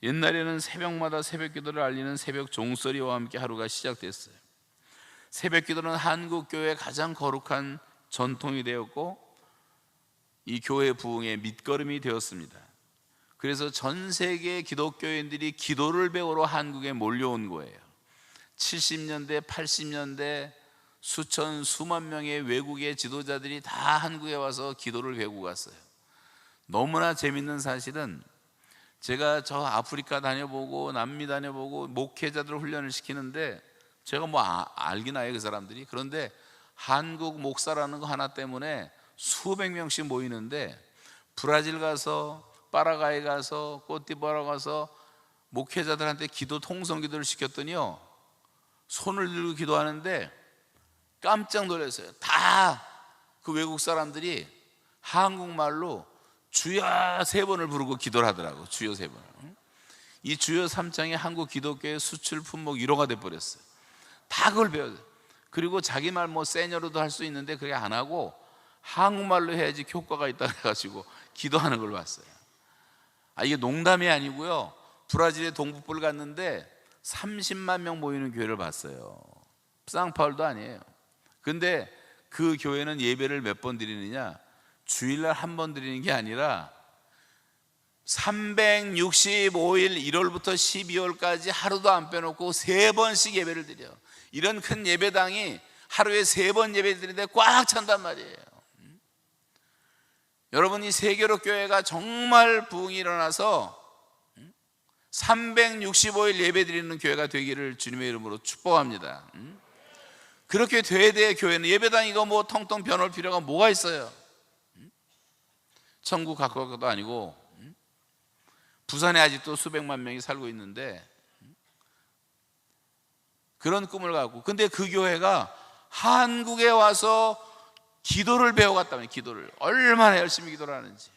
옛날에는 새벽마다 새벽 기도를 알리는 새벽 종소리와 함께 하루가 시작됐어요. 새벽 기도는 한국 교회의 가장 거룩한 전통이 되었고, 이 교회 부흥의 밑거름이 되었습니다. 그래서 전 세계 기독교인들이 기도를 배우러 한국에 몰려온 거예요. 70년대, 80년대 수만 명의 외국의 지도자들이 다 한국에 와서 기도를 배우고 갔어요. 너무나 재밌는 사실은, 제가 저 아프리카 다녀보고 남미 다녀보고 목회자들 훈련을 시키는데, 제가 뭐 알긴 아요 그 사람들이. 그런데 한국 목사라는 거 하나 때문에 수백 명씩 모이는데, 브라질 가서, 파라과이 가서, 코트디부아르 가서 목회자들한테 기도 통성 기도를 시켰더니요, 손을 들고 기도하는데 깜짝 놀랐어요. 다 그 외국 사람들이 한국말로 주여 3번을 부르고 기도를 하더라고. 주여 3번을. 이 주요 3장이 한국 기독교의 수출 품목 1호가 돼버렸어요. 다 그걸 배워요. 그리고 자기 말 뭐 세녀로도 할 수 있는데 그게 안 하고 한국말로 해야지 효과가 있다 해가지고 기도하는 걸 봤어요. 이게 농담이 아니고요. 브라질의 동북부를 갔는데 30만 명 모이는 교회를 봤어요. 상파울도 아니에요. 근데 그 교회는 예배를 몇 번 드리느냐, 주일날 한 번 드리는 게 아니라 365일 1월부터 12월까지 하루도 안 빼놓고 3번씩 예배를 드려. 이런 큰 예배당이 하루에 3번 예배 드리는데 꽉 찬단 말이에요. 여러분, 이 세계로 교회가 정말 부흥이 일어나서 365일 예배 드리는 교회가 되기를 주님의 이름으로 축복합니다. 그렇게 돼야 돼요. 교회는 예배당 이거 뭐 텅텅 비워놓을 필요가 뭐가 있어요? 천국 갖고 갈 것도 아니고. 부산에 아직도 수백만 명이 살고 있는데 그런 꿈을 갖고, 근데 그 교회가 한국에 와서 기도를 배워갔다면, 기도를 얼마나 열심히 기도를 하는지.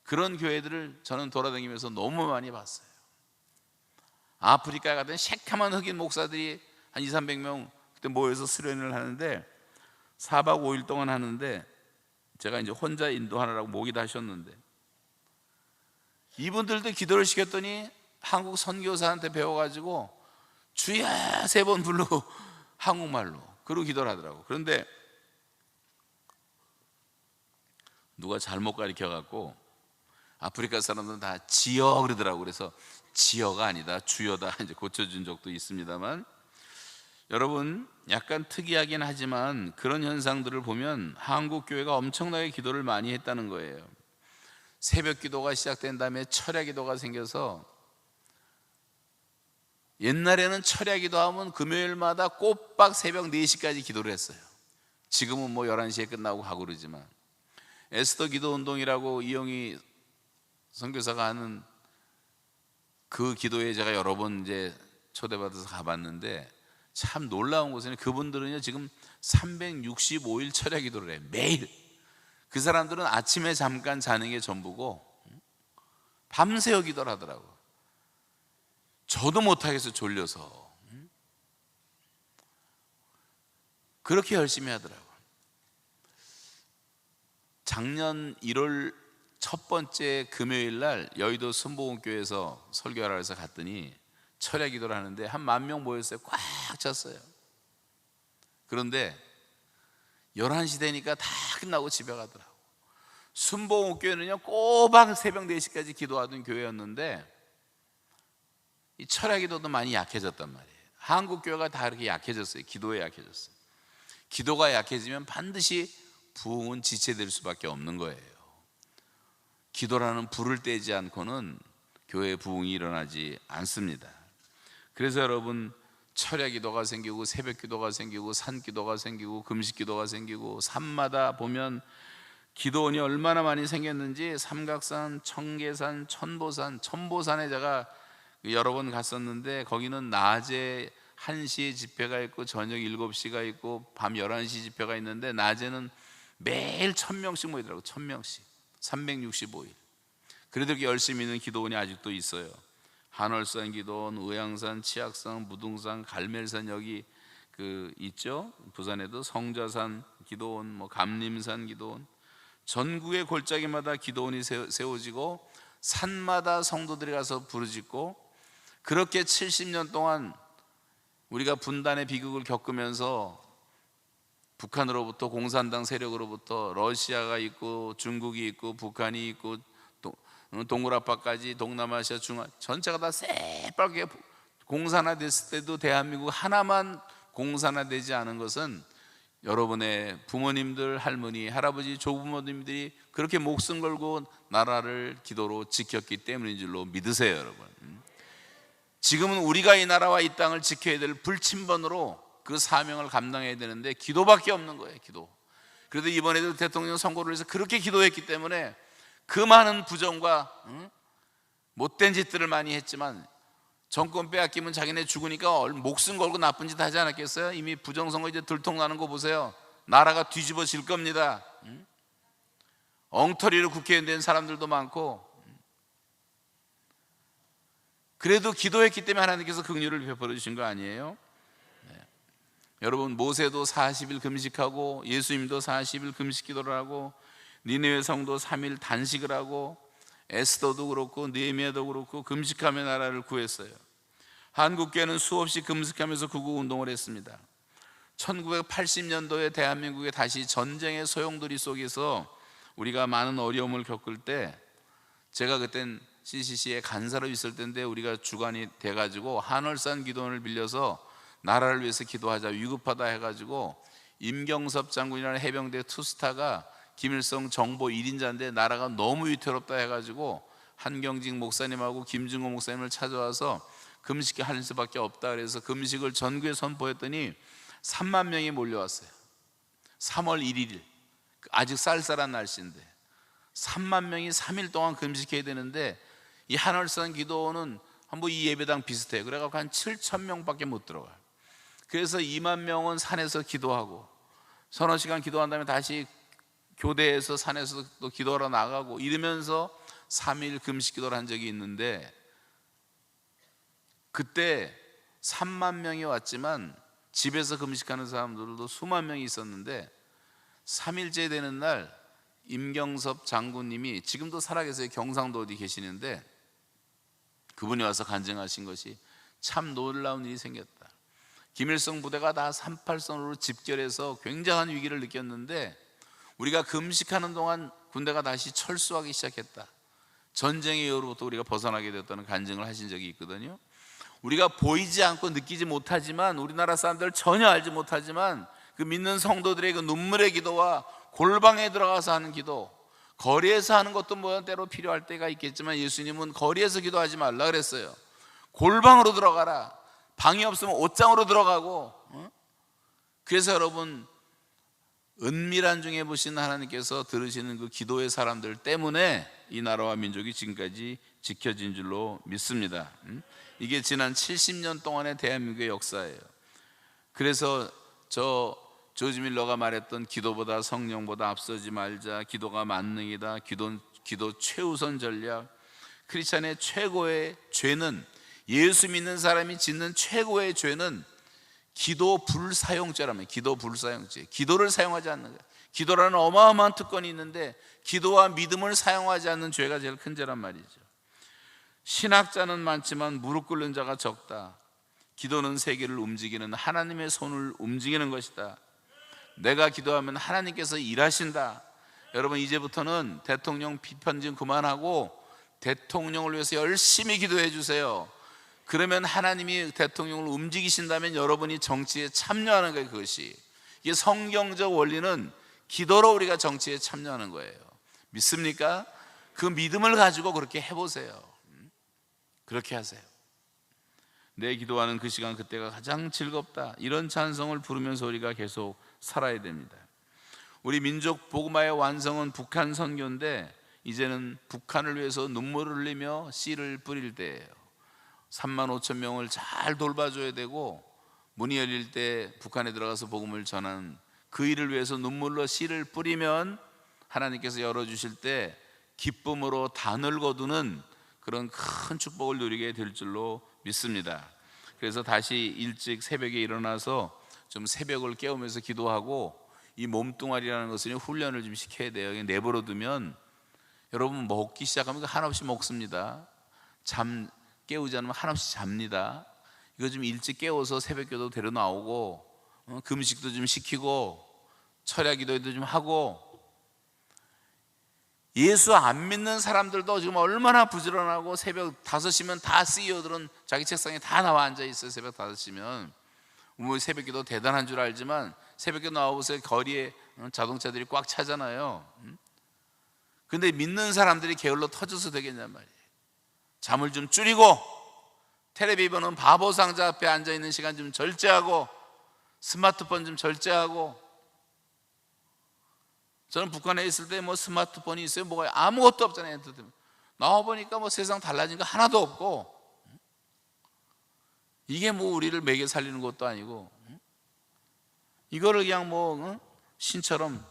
그런 교회들을 저는 돌아다니면서 너무 많이 봤어요. 아프리카에 가던 새카만 흑인 목사들이 한 200~300명 그때 모여서 수련을 하는데 4박 5일 동안 하는데, 제가 이제 혼자 인도하느라고 모기도 하셨는데, 이분들도 기도를 시켰더니 한국 선교사한테 배워가지고 주여 3번 부르고 한국말로 그러고 기도를 하더라고. 그런데 누가 잘못 가르쳐갖고 아프리카 사람들은 다 지여 그러더라고. 그래서 지여가 아니다 주여다 이제 고쳐준 적도 있습니다만, 여러분 약간 특이하긴 하지만 그런 현상들을 보면 한국 교회가 엄청나게 기도를 많이 했다는 거예요. 새벽 기도가 시작된 다음에 철야 기도가 생겨서, 옛날에는 철야 기도하면 금요일마다 꼬박 새벽 4시까지 기도를 했어요. 지금은 뭐 11시에 끝나고 가고 그러지만, 에스더 기도 운동이라고 이영희 선교사가 하는 그 기도에 제가 여러 번 이제 초대받아서 가봤는데, 참 놀라운 것은 그분들은요 지금 365일 철야 기도를 해요. 매일. 그 사람들은 아침에 잠깐 자는 게 전부고 밤새워 기도를 하더라고. 저도 못하겠어요, 졸려서. 그렇게 열심히 하더라고. 작년 1월 첫 번째 금요일 날 여의도 순복음교회에서 설교하러 해서 갔더니 철야 기도를 하는데 한 10,000명 모였어요. 꽉 찼어요. 그런데 11시 되니까 다 끝나고 집에 가더라고. 순복음교회는요 꼬박 새벽 4시까지 기도하던 교회였는데 이 철야 기도도 많이 약해졌단 말이에요. 한국 교회가 다 이렇게 약해졌어요. 기도에 약해졌어요. 기도가 약해지면 반드시 부흥은 지체될 수밖에 없는 거예요. 기도라는 불을 떼지 않고는 교회의 부흥이 일어나지 않습니다. 그래서 여러분, 철야 기도가 생기고 새벽 기도가 생기고 산 기도가 생기고 금식 기도가 생기고, 산마다 보면 기도원이 얼마나 많이 생겼는지, 삼각산, 청계산, 천보산에 제가 여러 번 갔었는데, 거기는 낮에 1시에 집회가 있고 저녁 7시가 있고 밤 11시 집회가 있는데, 낮에는 매일 1,000명씩 모이더라고요. 1,000명씩 365일. 그래도 이렇게 열심히 있는 기도원이 아직도 있어요. 한월산 기도원, 의향산, 치악산, 무등산, 갈멜산, 여기 그 있죠. 부산에도 성자산 기도원, 뭐 감림산 기도원, 전국의 골짜기마다 기도원이 세워지고 산마다 성도들이 가서 부르짖고, 그렇게 70년 동안 우리가 분단의 비극을 겪으면서 북한으로부터, 공산당 세력으로부터, 러시아가 있고 중국이 있고 북한이 있고 동굴아빠까지 동남아시아, 중앙 전체가 다 새빨갛게 공산화됐을 때도 대한민국 하나만 공산화되지 않은 것은 여러분의 부모님들, 할머니, 할아버지, 조부모님들이 그렇게 목숨 걸고 나라를 기도로 지켰기 때문인 줄로 믿으세요, 여러분. 지금은 우리가 이 나라와 이 땅을 지켜야 될 불침번으로 그 사명을 감당해야 되는데 기도밖에 없는 거예요, 기도. 그래도 이번에도 대통령 선거를 해서 그렇게 기도했기 때문에 그 많은 부정과 못된 짓들을 많이 했지만, 정권 빼앗기면 자기네 죽으니까 목숨 걸고 나쁜 짓 하지 않았겠어요? 이미 부정선거 이제 들통나는 거 보세요. 나라가 뒤집어질 겁니다. 엉터리로 국회의원 된 사람들도 많고. 그래도 기도했기 때문에 하나님께서 긍휼을 베풀어 주신 거 아니에요? 네. 여러분, 모세도 40일 금식하고 예수님도 40일 금식 기도를 하고 니느웨 성도 3일 단식을 하고 에스더도 그렇고 느헤미야도 그렇고 금식하며 나라를 구했어요. 한국교회는 수없이 금식하면서 구국운동을 했습니다. 1980년도에 대한민국에 다시 전쟁의 소용돌이 속에서 우리가 많은 어려움을 겪을 때, 제가 그땐 CCC에 간사로 있을 때인데 우리가 주관이 돼가지고 한월산 기도원을 빌려서 나라를 위해서 기도하자, 위급하다 해가지고 임경섭 장군이라는 해병대 투스타가 김일성 정보 1인자인데 나라가 너무 위태롭다 해가지고 한경직 목사님하고 김중호 목사님을 찾아와서 금식을 할 수밖에 없다 그래서 금식을 전국에 선포했더니 3만 명이 몰려왔어요. 3월 1일 아직 쌀쌀한 날씨인데 3만 명이 3일 동안 금식해야 되는데, 이 한월산 기도원은 한번 이 예배당 비슷해요. 그래갖고 한 7천 명밖에 못 들어가요. 그래서 2만 명은 산에서 기도하고 서너 시간 기도한 다음에 다시 교대에서 산에서 또 기도하러 나가고 이러면서 3일 금식 기도를 한 적이 있는데, 그때 3만 명이 왔지만 집에서 금식하는 사람들도 수만 명이 있었는데, 3일째 되는 날 임경섭 장군님이, 지금도 살아계세요. 경상도 어디 계시는데 그분이 와서 간증하신 것이 참 놀라운 일이 생겼다. 김일성 부대가 다 38선으로 집결해서 굉장한 위기를 느꼈는데 우리가 금식하는 동안 군대가 다시 철수하기 시작했다. 전쟁의 이후로부터 우리가 벗어나게 됐다는 간증을 하신 적이 있거든요. 우리가 보이지 않고 느끼지 못하지만, 우리나라 사람들 전혀 알지 못하지만 그 믿는 성도들의 그 눈물의 기도와 골방에 들어가서 하는 기도, 거리에서 하는 것도 뭐 때로 필요할 때가 있겠지만 예수님은 거리에서 기도하지 말라 그랬어요. 골방으로 들어가라. 방이 없으면 옷장으로 들어가고. 그래서 여러분, 은밀한 중에 보신 하나님께서 들으시는 그 기도의 사람들 때문에 이 나라와 민족이 지금까지 지켜진 줄로 믿습니다. 이게 지난 70년 동안의 대한민국의 역사예요. 그래서 조지 밀러가 말했던 기도보다 성령보다 앞서지 말자, 기도가 만능이다, 기도 최우선 전략, 크리스찬의 최고의 죄는, 예수 믿는 사람이 짓는 최고의 죄는 기도 불사용죄라면, 기도 불사용죄, 기도를 사용하지 않는 거예요. 기도라는 어마어마한 특권이 있는데 기도와 믿음을 사용하지 않는 죄가 제일 큰 죄란 말이죠. 신학자는 많지만 무릎 꿇는 자가 적다. 기도는 세계를 움직이는 하나님의 손을 움직이는 것이다. 내가 기도하면 하나님께서 일하신다. 여러분, 이제부터는 대통령 비판 좀 그만하고 대통령을 위해서 열심히 기도해 주세요. 그러면 하나님이 대통령을 움직이신다면 여러분이 정치에 참여하는 거예요. 그것이, 이게 성경적 원리는 기도로 우리가 정치에 참여하는 거예요. 믿습니까? 그 믿음을 가지고 그렇게 해보세요. 그렇게 하세요. 내 기도하는 그 시간, 그때가 가장 즐겁다. 이런 찬송을 부르면서 우리가 계속 살아야 됩니다. 우리 민족 복음화의 완성은 북한 선교인데, 이제는 북한을 위해서 눈물을 흘리며 씨를 뿌릴 때예요. 3만 5천 명을 잘 돌봐줘야 되고, 문이 열릴 때 북한에 들어가서 복음을 전하는 그 일을 위해서 눈물로 씨를 뿌리면 하나님께서 열어주실 때 기쁨으로 단을 거두는 그런 큰 축복을 누리게 될 줄로 믿습니다. 그래서 다시 일찍 새벽에 일어나서 좀 새벽을 깨우면서 기도하고, 이 몸뚱아리라는 것은 훈련을 좀 시켜야 돼요. 내버려 두면 여러분 먹기 시작하면 한없이 먹습니다. 잠 깨우지 않으면 한없이 잡니다. 이거 좀 일찍 깨워서 새벽기도 데려 나오고, 금식도 좀 시키고, 철야 기도도 좀 하고. 예수 안 믿는 사람들도 지금 얼마나 부지런하고, 새벽 5시면 다 CEO들은 자기 책상에 다 나와 앉아 있어요. 새벽 5시면. 뭐 새벽기도 대단한 줄 알지만 새벽기도 나와보세요. 거리에 자동차들이 꽉 차잖아요. 근데 믿는 사람들이 게을러 터져서 되겠냔 말이에요. 잠을 좀 줄이고, 텔레비 보는 바보 상자 앞에 앉아있는 시간 좀 절제하고, 스마트폰 좀 절제하고. 저는 북한에 있을 때 뭐 스마트폰이 있어요? 뭐가 아무것도 없잖아요. 나와보니까 뭐 세상 달라진 거 하나도 없고, 이게 뭐 우리를 먹여 살리는 것도 아니고, 이거를 그냥 뭐 신처럼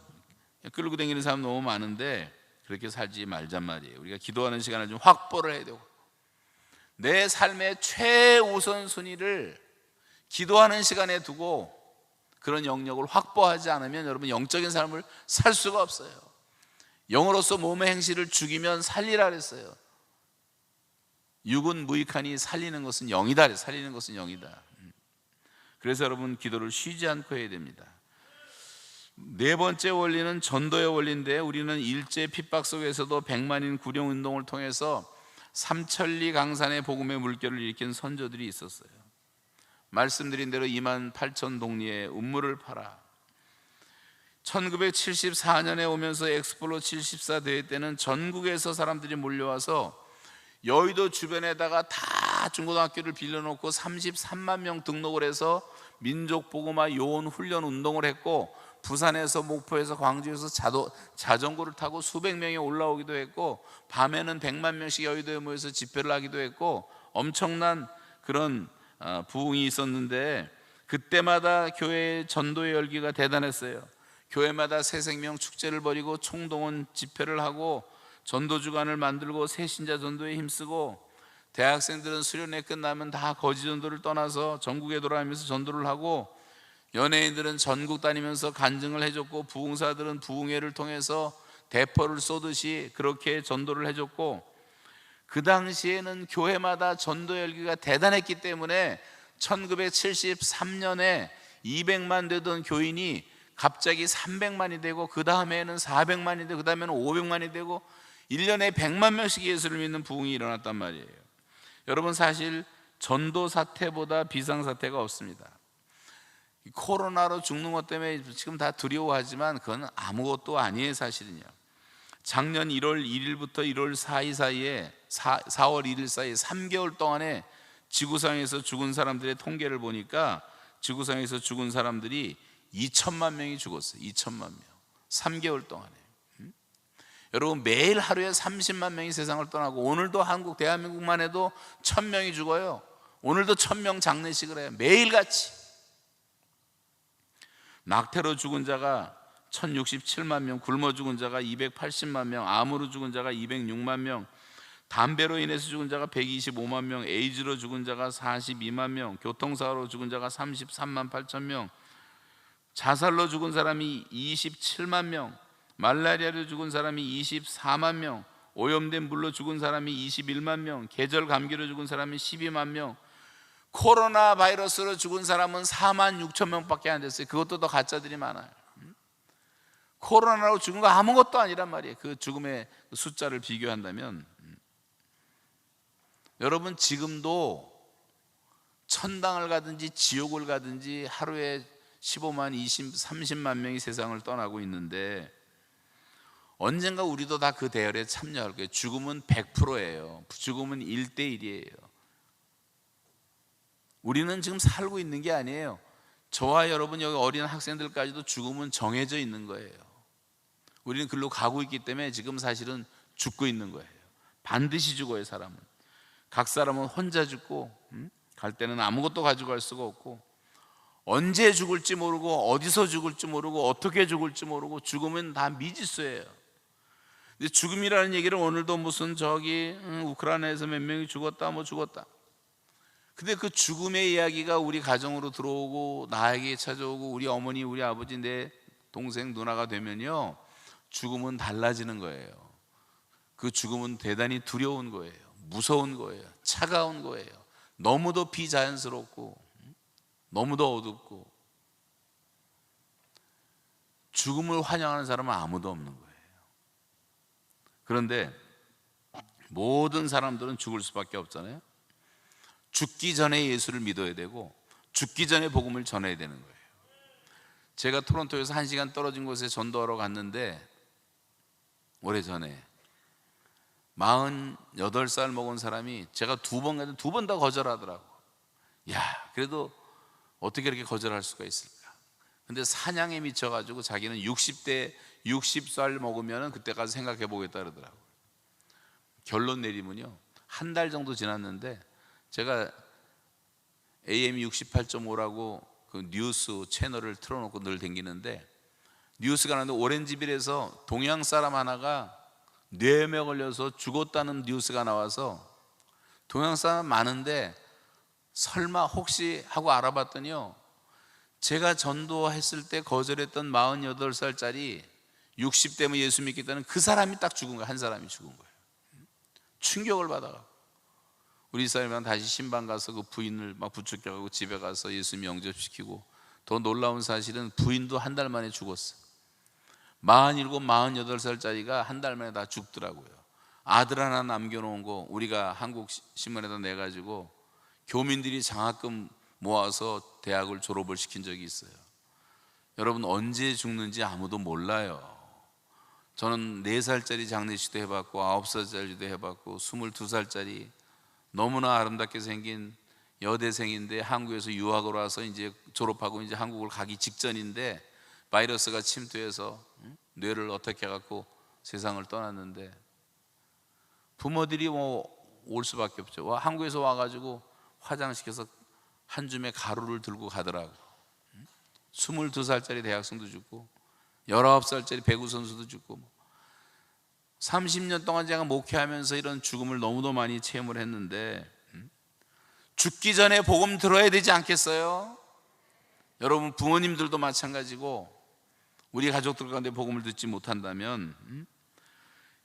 끌고 다니는 사람 너무 많은데 그렇게 살지 말잔 말이에요. 우리가 기도하는 시간을 좀 확보를 해야 되고, 내 삶의 최우선 순위를 기도하는 시간에 두고 그런 영역을 확보하지 않으면 여러분 영적인 삶을 살 수가 없어요. 영으로서 몸의 행실을 죽이면 살리라 그랬어요. 육은 무익하니 살리는 것은 영이다. 살리는 것은 영이다. 그래서 여러분 기도를 쉬지 않고 해야 됩니다. 네 번째 원리는 전도의 원리인데, 우리는 일제 핍박 속에서도 100만인 구령 운동을 통해서 삼천리 강산의 복음의 물결을 일으킨 선조들이 있었어요. 말씀드린 대로 2만 8천 동리에 운물을 팔아 1974년에 오면서 엑스폴로 74 대회 때는 전국에서 사람들이 몰려와서 여의도 주변에다가 다 중고등학교를 빌려놓고 33만 명 등록을 해서 민족복음화 요원 훈련 운동을 했고, 부산에서 목포에서 광주에서 자전거를 타고 수백 명이 올라오기도 했고, 밤에는 100만 명씩 여의도에 모여서 집회를 하기도 했고, 엄청난 그런 부흥이 있었는데, 그때마다 교회의 전도의 열기가 대단했어요. 교회마다 새생명 축제를 벌이고 총동원 집회를 하고 전도 주간을 만들고 새신자 전도에 힘쓰고, 대학생들은 수련회 끝나면 다 거지 전도를 떠나서 전국에 돌아다니면서 전도를 하고, 연예인들은 전국 다니면서 간증을 해줬고, 부흥사들은 부흥회를 통해서 대포를 쏘듯이 그렇게 전도를 해줬고, 그 당시에는 교회마다 전도 열기가 대단했기 때문에 1973년에 200만 되던 교인이 갑자기 300만이 되고, 그 다음에는 400만이 되고, 그 다음에는 500만이 되고, 1년에 100만 명씩 예수를 믿는 부흥이 일어났단 말이에요. 여러분, 사실 전도 사태보다 비상사태가 없습니다. 코로나로 죽는 것 때문에 지금 다 두려워하지만 그건 아무것도 아니에요. 사실은요, 작년 1월 1일부터 1월 4일 사이에 4월 1일 사이에 3개월 동안에 지구상에서 죽은 사람들의 통계를 보니까 지구상에서 죽은 사람들이 2천만 명이 죽었어요. 2천만 명, 3개월 동안에. 여러분, 매일 하루에 30만 명이 세상을 떠나고, 오늘도 한국 대한민국만 해도 1000명이 죽어요. 오늘도 1000명 장례식을 해요. 매일같이. 낙태로 죽은 자가 1067만 명, 굶어 죽은 자가 280만 명, 암으로 죽은 자가 206만 명, 담배로 인해서 죽은 자가 125만 명, 에이즈로 죽은 자가 42만 명, 교통사고로 죽은 자가 33만 8천 명, 자살로 죽은 사람이 27만 명, 말라리아로 죽은 사람이 24만 명, 오염된 물로 죽은 사람이 21만 명, 계절 감기로 죽은 사람이 12만 명, 코로나 바이러스로 죽은 사람은 4만 6천 명밖에 안 됐어요. 그것도 더 가짜들이 많아요. 코로나로 죽은 거 아무것도 아니란 말이에요. 그 죽음의 숫자를 비교한다면. 여러분, 지금도 천당을 가든지 지옥을 가든지 하루에 15만, 20, 30만 명이 세상을 떠나고 있는데, 언젠가 우리도 다 그 대열에 참여할 거예요. 죽음은 100%예요. 죽음은 1대1이에요. 우리는 지금 살고 있는 게 아니에요. 저와 여러분, 여기 어린 학생들까지도 죽음은 정해져 있는 거예요. 우리는 글로 가고 있기 때문에 지금 사실은 죽고 있는 거예요. 반드시 죽어요. 사람은, 각 사람은 혼자 죽고, 갈 때는 아무것도 가지고 갈 수가 없고, 언제 죽을지 모르고, 어디서 죽을지 모르고, 어떻게 죽을지 모르고, 죽음은 다 미지수예요. 근데 죽음이라는 얘기를 오늘도 무슨 우크라이나에서 몇 명이 죽었다, 뭐 죽었다. 근데 그 죽음의 이야기가 우리 가정으로 들어오고, 나에게 찾아오고, 우리 어머니, 우리 아버지, 내 동생, 누나가 되면요, 죽음은 달라지는 거예요. 그 죽음은 대단히 두려운 거예요. 무서운 거예요. 차가운 거예요. 너무도 비자연스럽고, 너무도 어둡고, 죽음을 환영하는 사람은 아무도 없는 거예요. 그런데 모든 사람들은 죽을 수밖에 없잖아요. 죽기 전에 예수를 믿어야 되고, 죽기 전에 복음을 전해야 되는 거예요. 제가 토론토에서 1시간 떨어진 곳에 전도하러 갔는데, 오래전에 48살 먹은 사람이, 제가 2번 갔는데 2번 다 거절하더라고. 야, 그래도 어떻게 이렇게 거절할 수가 있을까? 근데 사냥에 미쳐가지고 자기는 60살 먹으면 그때까지 생각해 보겠다 그러더라고요. 결론 내리면요, 한 달 정도 지났는데, 제가 AM 68.5라고 그 뉴스 채널을 틀어놓고 늘 댕기는데, 뉴스가 나왔는데 오렌지빌에서 동양 사람 하나가 뇌암에 걸려서 죽었다는 뉴스가 나와서 동양 사람 많은데 설마 혹시 하고 알아봤더니요, 제가 전도했을 때 거절했던 48살짜리 60대면 예수 믿겠다는 그 사람이 딱 죽은 거예요. 한 사람이 죽은 거예요. 충격을 받아가고 우리 사람이랑 다시 신방 가서 그 부인을 막 부축해가고 집에 가서 예수 영접시키고, 더 놀라운 사실은 부인도 한 달 만에 죽었어. 47, 48살짜리가 한 달 만에 다 죽더라고요. 아들 하나 남겨놓은 거 우리가 한국 신문에다 내가지고 교민들이 장학금 모아서 대학을 졸업을 시킨 적이 있어요. 여러분, 언제 죽는지 아무도 몰라요. 저는 4살짜리 장례식도 해봤고 9살짜리도 해봤고 22살짜리 너무나 아름답게 생긴 여대생인데 한국에서 유학을 와서 이제 졸업하고 이제 한국을 가기 직전인데 바이러스가 침투해서 뇌를 어떻게 해갖고 세상을 떠났는데, 부모들이 뭐 올 수밖에 없죠. 한국에서 와가지고 화장시켜서 한 줌의 가루를 들고 가더라고. 22살짜리 대학생도 죽고 19살짜리 배구 선수도 죽고, 30년 동안 제가 목회하면서 이런 죽음을 너무도 많이 체험을 했는데, 죽기 전에 복음 들어야 되지 않겠어요? 여러분, 부모님들도 마찬가지고 우리 가족들 가운데 복음을 듣지 못한다면,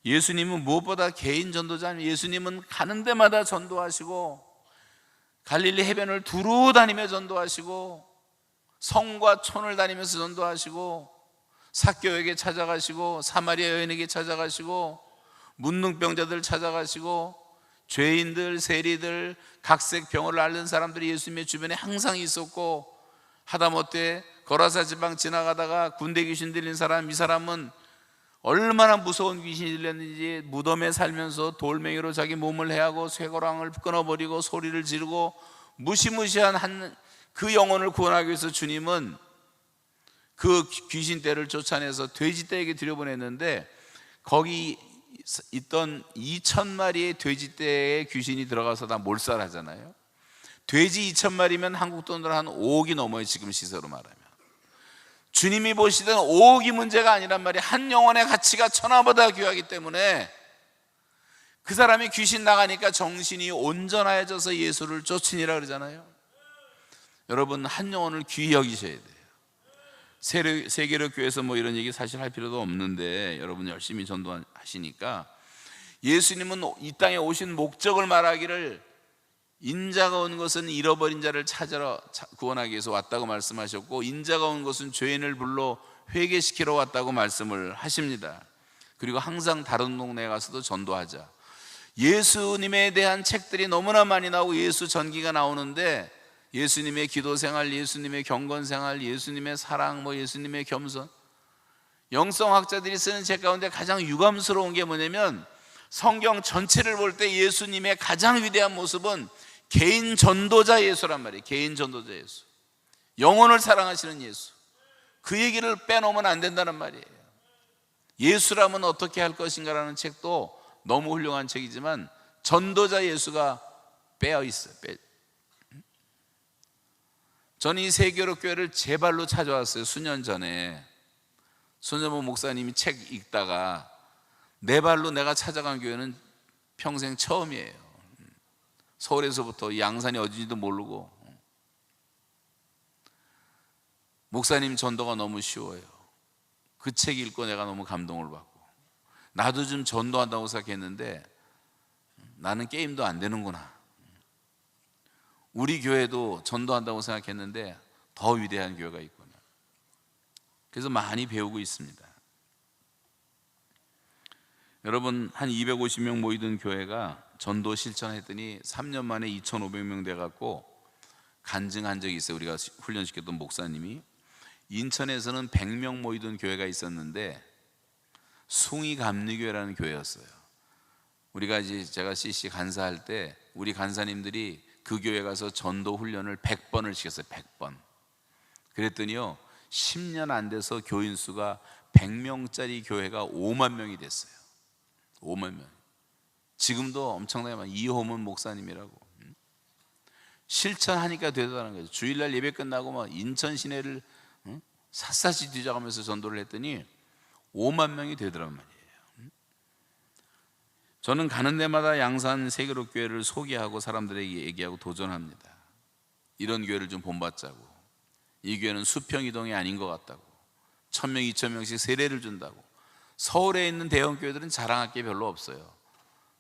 예수님은 무엇보다 개인 전도자님, 예수님은 가는 데마다 전도하시고 갈릴리 해변을 두루 다니며 전도하시고 성과 촌을 다니면서 전도하시고 삭개오에게 찾아가시고 사마리아 여인에게 찾아가시고 문둥병자들 찾아가시고 죄인들, 세리들, 각색 병을 앓는 사람들이 예수님의 주변에 항상 있었고, 하다못해 거라사 지방 지나가다가 군대 귀신 들린 사람, 이 사람은 얼마나 무서운 귀신이 들렸는지 무덤에 살면서 돌멩이로 자기 몸을 해하고 쇠고랑을 끊어버리고 소리를 지르고 무시무시한 그 영혼을 구원하기 위해서 주님은 그 귀신떼를 쫓아내서 돼지떼에게 들여보냈는데, 거기 있던 2,000마리의 돼지떼에 귀신이 들어가서 다 몰살하잖아요. 돼지 2,000마리면 한국 돈으로 한 5억이 넘어요, 지금 시세로 말하면. 주님이 보시던 5억이 문제가 아니란 말이에요. 한 영혼의 가치가 천하보다 귀하기 때문에 그 사람이 귀신 나가니까 정신이 온전해져서 예수를 쫓으니라 그러잖아요. 여러분, 한 영혼을 귀히 여기셔야 돼요. 세계로 교회에서 뭐 이런 얘기 사실 할 필요도 없는데, 여러분 열심히 전도하시니까, 예수님은 이 땅에 오신 목적을 말하기를 인자가 온 것은 잃어버린 자를 찾으러 구원하기 위해서 왔다고 말씀하셨고, 인자가 온 것은 죄인을 불러 회개시키러 왔다고 말씀을 하십니다. 그리고 항상 다른 동네에 가서도 전도하자. 예수님에 대한 책들이 너무나 많이 나오고 예수 전기가 나오는데, 예수님의 기도생활, 예수님의 경건생활, 예수님의 사랑, 예수님의 겸손, 영성학자들이 쓰는 책 가운데 가장 유감스러운 게 뭐냐면, 성경 전체를 볼 때 예수님의 가장 위대한 모습은 개인 전도자 예수란 말이에요. 개인 전도자 예수, 영혼을 사랑하시는 예수. 그 얘기를 빼놓으면 안 된다는 말이에요. 예수라면 어떻게 할 것인가라는 책도 너무 훌륭한 책이지만 전도자 예수가 빼어 있어요. 저는 이 세계로교회를 제 발로 찾아왔어요. 수년 전에 손정모 목사님이 책 읽다가 내 발로 내가 찾아간 교회는 평생 처음이에요. 서울에서부터 양산이 어딘지도 모르고. 목사님 전도가 너무 쉬워요. 그 책 읽고 내가 너무 감동을 받고, 나도 좀 전도한다고 생각했는데 나는 게임도 안 되는구나. 우리 교회도 전도한다고 생각했는데 더 위대한 교회가 있구나. 그래서 많이 배우고 있습니다. 여러분, 한 250명 모이던 교회가 전도 실천했더니 3년 만에 2,500명 돼갖고 간증한 적이 있어요. 우리가 훈련시켰던 목사님이. 인천에서는 100명 모이던 교회가 있었는데 숭이감리교회라는 교회였어요. 우리가 이제 제가 CC 간사할 때 우리 간사님들이 그 교회 가서 전도 훈련을 100번을 시켰어요. 100번. 그랬더니요, 10년 안 돼서 교인 수가 100명짜리 교회가 5만 명이 됐어요. 5만 명. 지금도 엄청나게 많아요. 이호문 목사님이라고. 실천하니까 되더라는 거죠. 주일날 예배 끝나고 인천 시내를 샅샅이 뒤져가면서 전도를 했더니 5만 명이 되더란 말이에요. 저는 가는 데마다 양산 세계로교회를 소개하고 사람들에게 얘기하고 도전합니다. 이런 교회를 좀 본받자고, 이 교회는 수평이동이 아닌 것 같다고, 1000명, 2000명씩 세례를 준다고. 서울에 있는 대형 교회들은 자랑할 게 별로 없어요.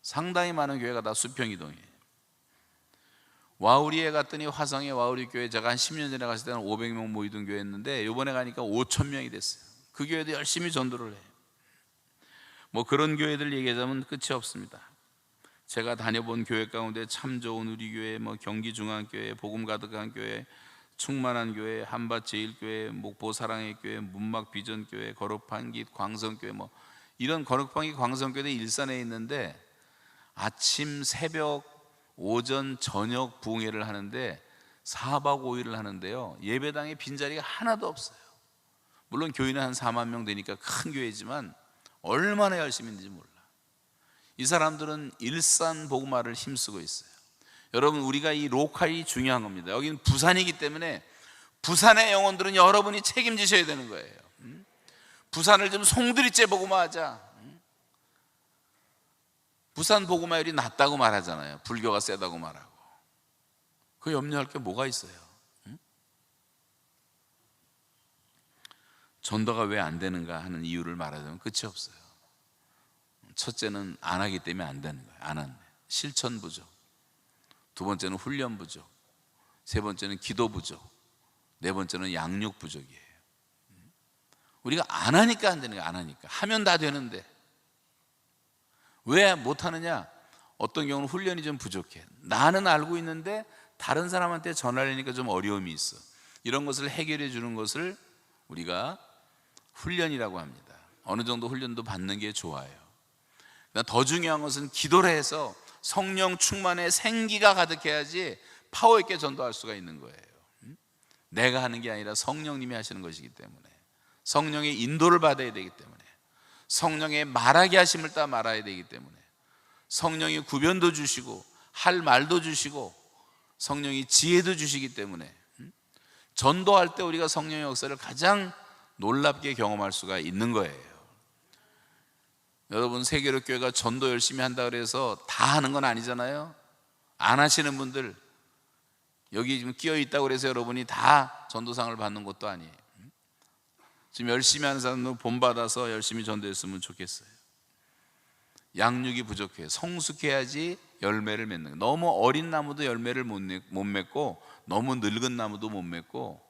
상당히 많은 교회가 다 수평이동이에요. 와우리에 갔더니 화성의 와우리 교회, 제가 한 10년 전에 갔을 때는 500명 모이던 교회였는데 이번에 가니까 5000명이 됐어요. 그 교회도 열심히 전도를 해요. 뭐 그런 교회들 얘기하자면 끝이 없습니다. 제가 다녀본 교회 가운데 참 좋은 우리 교회, 뭐 경기중앙교회, 복음 가득한 교회, 충만한 교회, 한밭제일교회, 목포사랑의 교회, 문막비전교회, 거룩판깃 광성교회, 뭐 이런 거룩판깃 광성교회도 일산에 있는데 아침, 새벽, 오전, 저녁 부흥회를 하는데 4박 5일을 하는데요, 예배당에 빈자리가 하나도 없어요. 물론 교인은 한 4만 명 되니까 큰 교회지만 얼마나 열심히 했는지 몰라. 이 사람들은 일산 복음화를 힘쓰고 있어요. 여러분, 우리가 이 로컬이 중요한 겁니다. 여기는 부산이기 때문에 부산의 영혼들은 여러분이 책임지셔야 되는 거예요. 부산을 좀 송두리째 복음화하자. 부산 복음화율이 낮다고 말하잖아요. 불교가 세다고 말하고. 그 염려할 게 뭐가 있어요? 전도가 왜 안 되는가 하는 이유를 말하자면 끝이 없어요. 첫째는 안 하기 때문에 안 되는 거예요. 안 한대. 실천 부족. 두 번째는 훈련 부족. 세 번째는 기도 부족. 네 번째는 양육 부족이에요. 우리가 안 하니까 안 되는 거예요. 안 하니까. 하면 다 되는데 왜 못하느냐? 어떤 경우는 훈련이 좀 부족해. 나는 알고 있는데 다른 사람한테 전하려니까 좀 어려움이 있어. 이런 것을 해결해 주는 것을 우리가 훈련이라고 합니다. 어느 정도 훈련도 받는 게 좋아요. 더 중요한 것은 기도를 해서 성령 충만의 생기가 가득해야지 파워 있게 전도할 수가 있는 거예요. 내가 하는 게 아니라 성령님이 하시는 것이기 때문에, 성령의 인도를 받아야 되기 때문에, 성령의 말하게 하심을 따라 말아야 되기 때문에, 성령이 구변도 주시고 할 말도 주시고 성령이 지혜도 주시기 때문에 전도할 때 우리가 성령의 역사를 가장 놀랍게 경험할 수가 있는 거예요. 여러분, 세계로교회가 전도 열심히 한다 그래서 다 하는 건 아니잖아요. 안 하시는 분들 여기 지금 끼어 있다고 그래서 여러분이 다 전도상을 받는 것도 아니에요. 지금 열심히 하는 사람도 본받아서 열심히 전도했으면 좋겠어요. 양육이 부족해요. 성숙해야지 열매를 맺는 거예요. 너무 어린 나무도 열매를 못 맺고, 너무 늙은 나무도 못 맺고,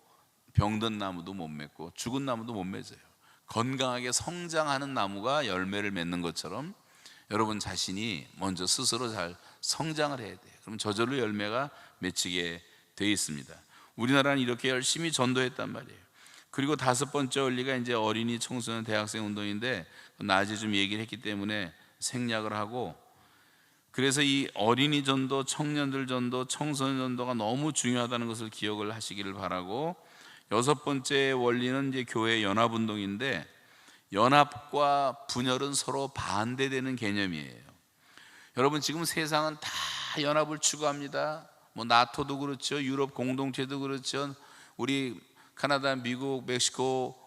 병든 나무도 못 맺고, 죽은 나무도 못 맺어요. 건강하게 성장하는 나무가 열매를 맺는 것처럼 여러분 자신이 먼저 스스로 잘 성장을 해야 돼요. 그럼 저절로 열매가 맺히게 되어 있습니다. 우리나라는 이렇게 열심히 전도했단 말이에요. 그리고 다섯 번째 원리가 이제 어린이, 청소년, 대학생 운동인데 낮에 좀 얘기를 했기 때문에 생략을 하고, 그래서 이 어린이 전도, 청년들 전도, 청소년 전도가 너무 중요하다는 것을 기억을 하시기를 바라고, 여섯 번째 원리는 이제 교회 연합 운동인데, 연합과 분열은 서로 반대되는 개념이에요. 여러분, 지금 세상은 다 연합을 추구합니다. 뭐 나토도 그렇죠, 유럽 공동체도 그렇죠, 우리 카나다, 미국, 멕시코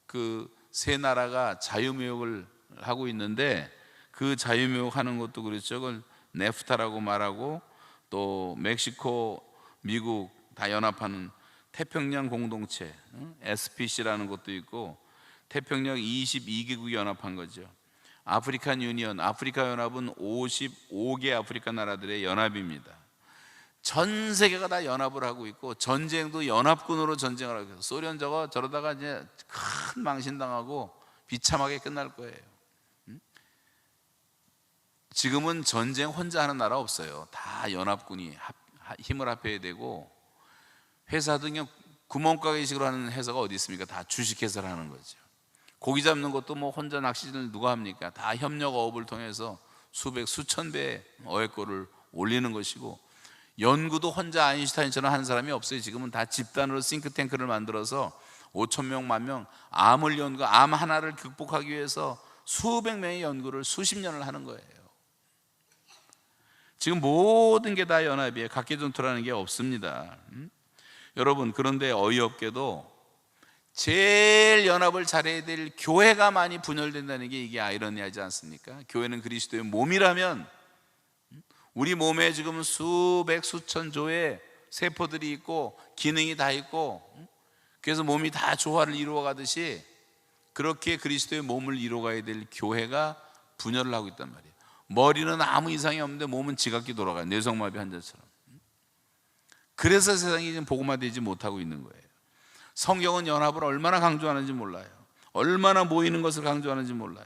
그 세 나라가 자유무역을 하고 있는데, 그 자유무역 하는 것도 그렇죠. 그걸 네프타라고 말하고, 또 멕시코, 미국 다 연합하는 태평양 공동체 SPC라는 것도 있고, 태평양 22개국이 연합한 거죠. 아프리칸 유니언, 아프리카 연합은 55개 아프리카 나라들의 연합입니다. 전 세계가 다 연합을 하고 있고, 전쟁도 연합군으로 전쟁을 하고 있어요. 소련 저러다가 이제 큰 망신당하고 비참하게 끝날 거예요. 지금은 전쟁 혼자 하는 나라 없어요. 다 연합군이 힘을 합해야 되고, 회사도 그냥 구멍가게식으로 하는 회사가 어디 있습니까? 다 주식회사를 하는 거죠. 고기 잡는 것도 뭐 혼자 낚시를 누가 합니까? 다 협력어업을 통해서 수천 배의 어획고를 올리는 것이고, 연구도 혼자 아인슈타인처럼 하는 사람이 없어요. 지금은 다 집단으로 싱크탱크를 만들어서 5,000명, 10,000명 암 하나를 극복하기 위해서 수백 명의 연구를 수십 년을 하는 거예요. 지금 모든 게 다 연합이에요. 각계전투라는 게 없습니다. 여러분, 그런데 어이없게도 제일 연합을 잘해야 될 교회가 많이 분열된다는 게 이게 아이러니하지 않습니까? 교회는 그리스도의 몸이라면 우리 몸에 지금 수백 수천 조의 세포들이 있고 기능이 다 있고, 그래서 몸이 다 조화를 이루어 가듯이 그렇게 그리스도의 몸을 이루어가야 될 교회가 분열을 하고 있단 말이에요. 머리는 아무 이상이 없는데 몸은 지각기 돌아가요. 뇌성마비 환자처럼. 그래서 세상이 지금 복음화되지 못하고 있는 거예요. 성경은 연합을 얼마나 강조하는지 몰라요. 얼마나 모이는 것을 강조하는지 몰라요.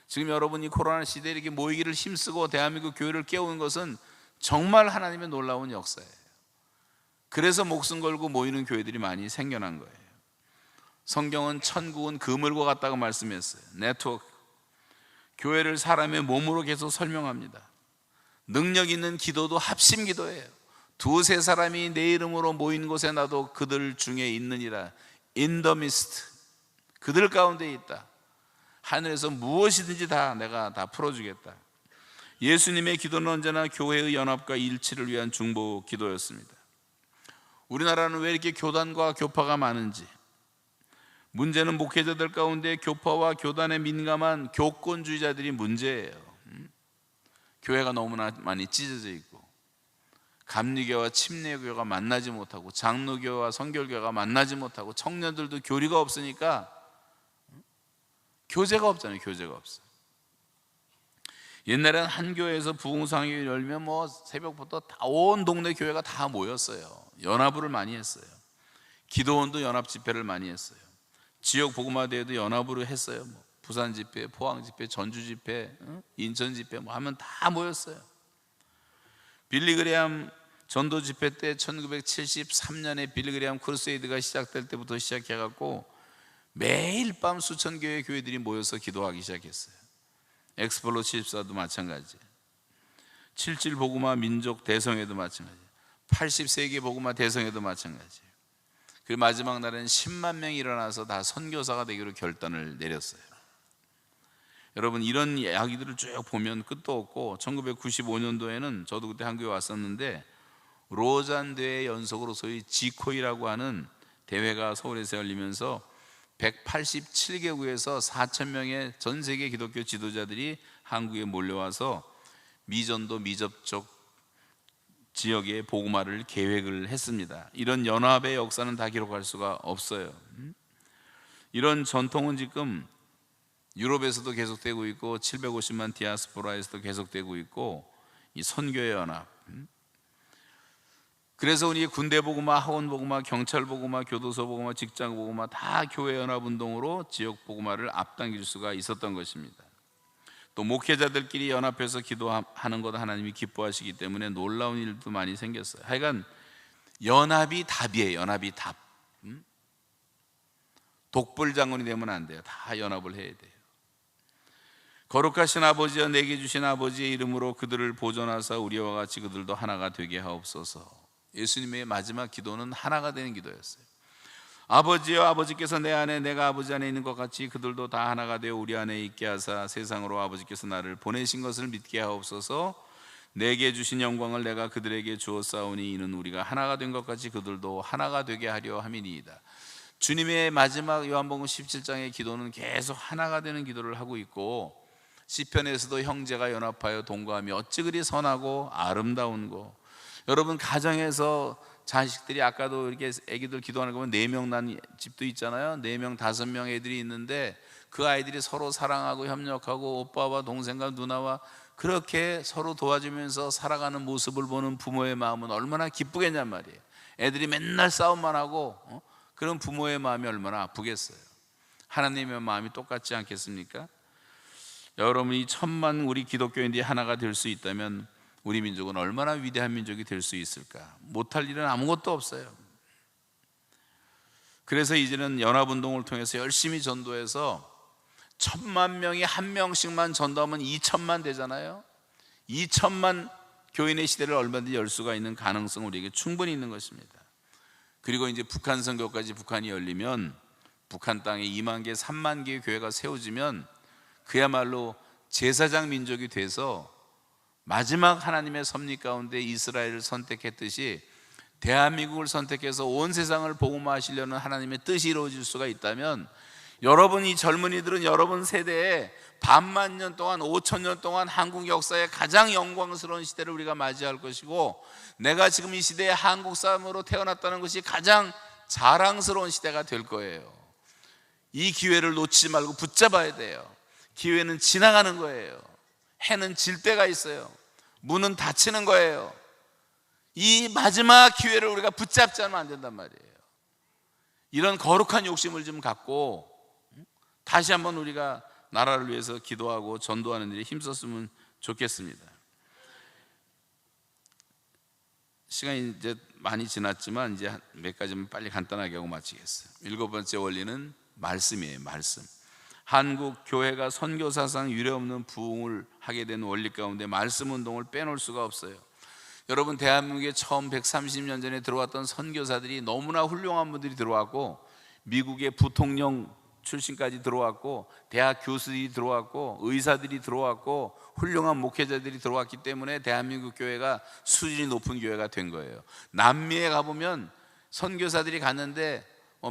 지금 여러분이 코로나 시대에 이렇게 모이기를 힘쓰고 대한민국 교회를 깨우는 것은 정말 하나님의 놀라운 역사예요. 그래서 목숨 걸고 모이는 교회들이 많이 생겨난 거예요. 성경은 천국은 그물과 같다고 말씀했어요. 네트워크. 교회를 사람의 몸으로 계속 설명합니다. 능력 있는 기도도 합심 기도예요. 두세 사람이 내 이름으로 모인 곳에 나도 그들 중에 있느니라. In the midst. 그들 가운데 있다. 하늘에서 무엇이든지 다 내가 다 풀어주겠다. 예수님의 기도는 언제나 교회의 연합과 일치를 위한 중보 기도였습니다. 우리나라는 왜 이렇게 교단과 교파가 많은지, 문제는 목회자들 가운데 교파와 교단에 민감한 교권주의자들이 문제예요. 교회가 너무나 많이 찢어져 있고, 감리교와 침례교가 만나지 못하고, 장로교와 성결교가 만나지 못하고, 청년들도 교리가 없으니까 교제가 없잖아요. 교제가 없어요. 옛날에는 한 교회에서 부흥상이 열면 뭐 새벽부터 다 온 동네 교회가 다 모였어요. 연합을 많이 했어요. 기도원도 연합 집회를 많이 했어요. 지역 복음화대회도 연합으로 했어요. 뭐 부산 집회, 포항 집회, 전주 집회, 인천 집회 뭐 하면 다 모였어요. 빌리 그레함 전도 집회 때 1973년에 빌리 그레함 크루세이드가 시작될 때부터 시작해갖고 매일 밤 수천 개의 교회들이 모여서 기도하기 시작했어요. 엑스플로 74도 마찬가지, 77 복음화 민족 대성회도 마찬가지, 80세기 복음화 대성회도 마찬가지. 그 마지막 날에는 10만 명이 일어나서 다 선교사가 되기로 결단을 내렸어요. 여러분, 이런 이야기들을 쭉 보면 끝도 없고, 1995년도에는 저도 그때 한국에 왔었는데 로잔 대회 연속으로 소위 지코이라고 하는 대회가 서울에서 열리면서 187개국에서 4,000명의 전 세계 기독교 지도자들이 한국에 몰려와서 미전도 미접촉 지역의 복음화를 계획을 했습니다. 이런 연합의 역사는 다 기록할 수가 없어요. 이런 전통은 지금 유럽에서도 계속되고 있고 750만 디아스포라에서도 계속되고 있고, 이 선교의 연합. 그래서 우리 군대 복음화, 학원 복음화, 경찰 복음화, 교도소 복음화, 직장 복음화 다 교회 연합 운동으로 지역 복음화를 앞당길 수가 있었던 것입니다. 또 목회자들끼리 연합해서 기도하는 것 하나님이 기뻐하시기 때문에 놀라운 일도 많이 생겼어요. 하여간 연합이 답이에요. 연합이 답. 독불장군이 되면 안 돼요. 다 연합을 해야 돼요. 거룩하신 아버지여, 내게 주신 아버지의 이름으로 그들을 보존하사 우리와 같이 그들도 하나가 되게 하옵소서. 예수님의 마지막 기도는 하나가 되는 기도였어요. 아버지여, 아버지께서 내 안에 내가 아버지 안에 있는 것 같이 그들도 다 하나가 되어 우리 안에 있게 하사 세상으로 아버지께서 나를 보내신 것을 믿게 하옵소서. 내게 주신 영광을 내가 그들에게 주었사오니 이는 우리가 하나가 된 것 같이 그들도 하나가 되게 하려 함이니이다. 주님의 마지막 요한복음 17장의 기도는 계속 하나가 되는 기도를 하고 있고, 시편에서도 형제가 연합하여 동거하며 어찌 그리 선하고 아름다운고. 여러분, 가정에서 자식들이, 아까도 이렇게 애기들 기도하는 거 보면 4명 난 집도 있잖아요. 4명 5명 애들이 있는데 그 아이들이 서로 사랑하고 협력하고 오빠와 동생과 누나와 그렇게 서로 도와주면서 살아가는 모습을 보는 부모의 마음은 얼마나 기쁘겠냔 말이에요. 애들이 맨날 싸움만 하고 그런 부모의 마음이 얼마나 아프겠어요. 하나님의 마음이 똑같지 않겠습니까? 여러분이 1000만 우리 기독교인들이 하나가 될 수 있다면 우리 민족은 얼마나 위대한 민족이 될 수 있을까? 못할 일은 아무것도 없어요. 그래서 이제는 연합운동을 통해서 열심히 전도해서 1000만 명이 한 명씩만 전도하면 2000만 되잖아요. 2000만 교인의 시대를 얼마든지 열 수가 있는 가능성은 우리에게 충분히 있는 것입니다. 그리고 이제 북한 선교까지 북한이 열리면, 북한 땅에 2만 개, 3만 개의 교회가 세워지면 그야말로 제사장 민족이 돼서 마지막 하나님의 섭리 가운데 이스라엘을 선택했듯이 대한민국을 선택해서 온 세상을 복음화하시려는 하나님의 뜻이 이루어질 수가 있다면, 여러분 이 젊은이들은 여러분 세대에 반만 년 동안 5천 년 동안 한국 역사의 가장 영광스러운 시대를 우리가 맞이할 것이고, 내가 지금 이 시대에 한국 사람으로 태어났다는 것이 가장 자랑스러운 시대가 될 거예요. 이 기회를 놓치지 말고 붙잡아야 돼요. 기회는 지나가는 거예요. 해는 질 때가 있어요. 문은 닫히는 거예요. 이 마지막 기회를 우리가 붙잡지 않으면 안 된단 말이에요. 이런 거룩한 욕심을 좀 갖고 다시 한번 우리가 나라를 위해서 기도하고 전도하는 일에 힘썼으면 좋겠습니다. 시간이 이제 많이 지났지만 이제 몇 가지만 빨리 간단하게 하고 마치겠어요. 7번째 원리는 말씀이에요. 말씀. 한국 교회가 선교사상 유례없는 부흥을 하게 된 원리 가운데 말씀 운동을 빼놓을 수가 없어요. 여러분, 대한민국에 처음 130년 전에 들어왔던 선교사들이 너무나 훌륭한 분들이 들어왔고, 미국의 부통령 출신까지 들어왔고, 대학 교수들이 들어왔고, 의사들이 들어왔고, 훌륭한 목회자들이 들어왔기 때문에 대한민국 교회가 수준이 높은 교회가 된 거예요. 남미에 가보면 선교사들이 갔는데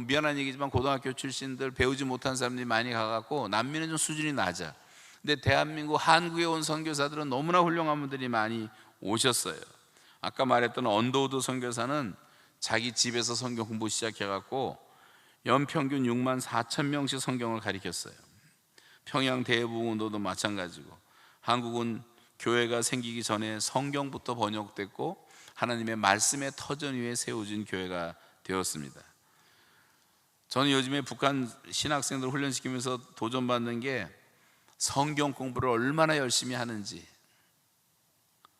미안한 얘기지만 고등학교 출신들, 배우지 못한 사람들이 많이 가갖고 남미는 좀 수준이 낮아. 근데 대한민국 한국에 온 선교사들은 너무나 훌륭한 분들이 많이 오셨어요. 아까 말했던 언더우드 선교사는 자기 집에서 성경 공부 시작해갖고 연평균 6만 4천 명씩 성경을 가르쳤어요. 평양 대부흥운동도 마찬가지고, 한국은 교회가 생기기 전에 성경부터 번역됐고 하나님의 말씀의 터전 위에 세워진 교회가 되었습니다. 저는 요즘에 북한 신학생들 훈련시키면서 도전받는 게 성경 공부를 얼마나 열심히 하는지,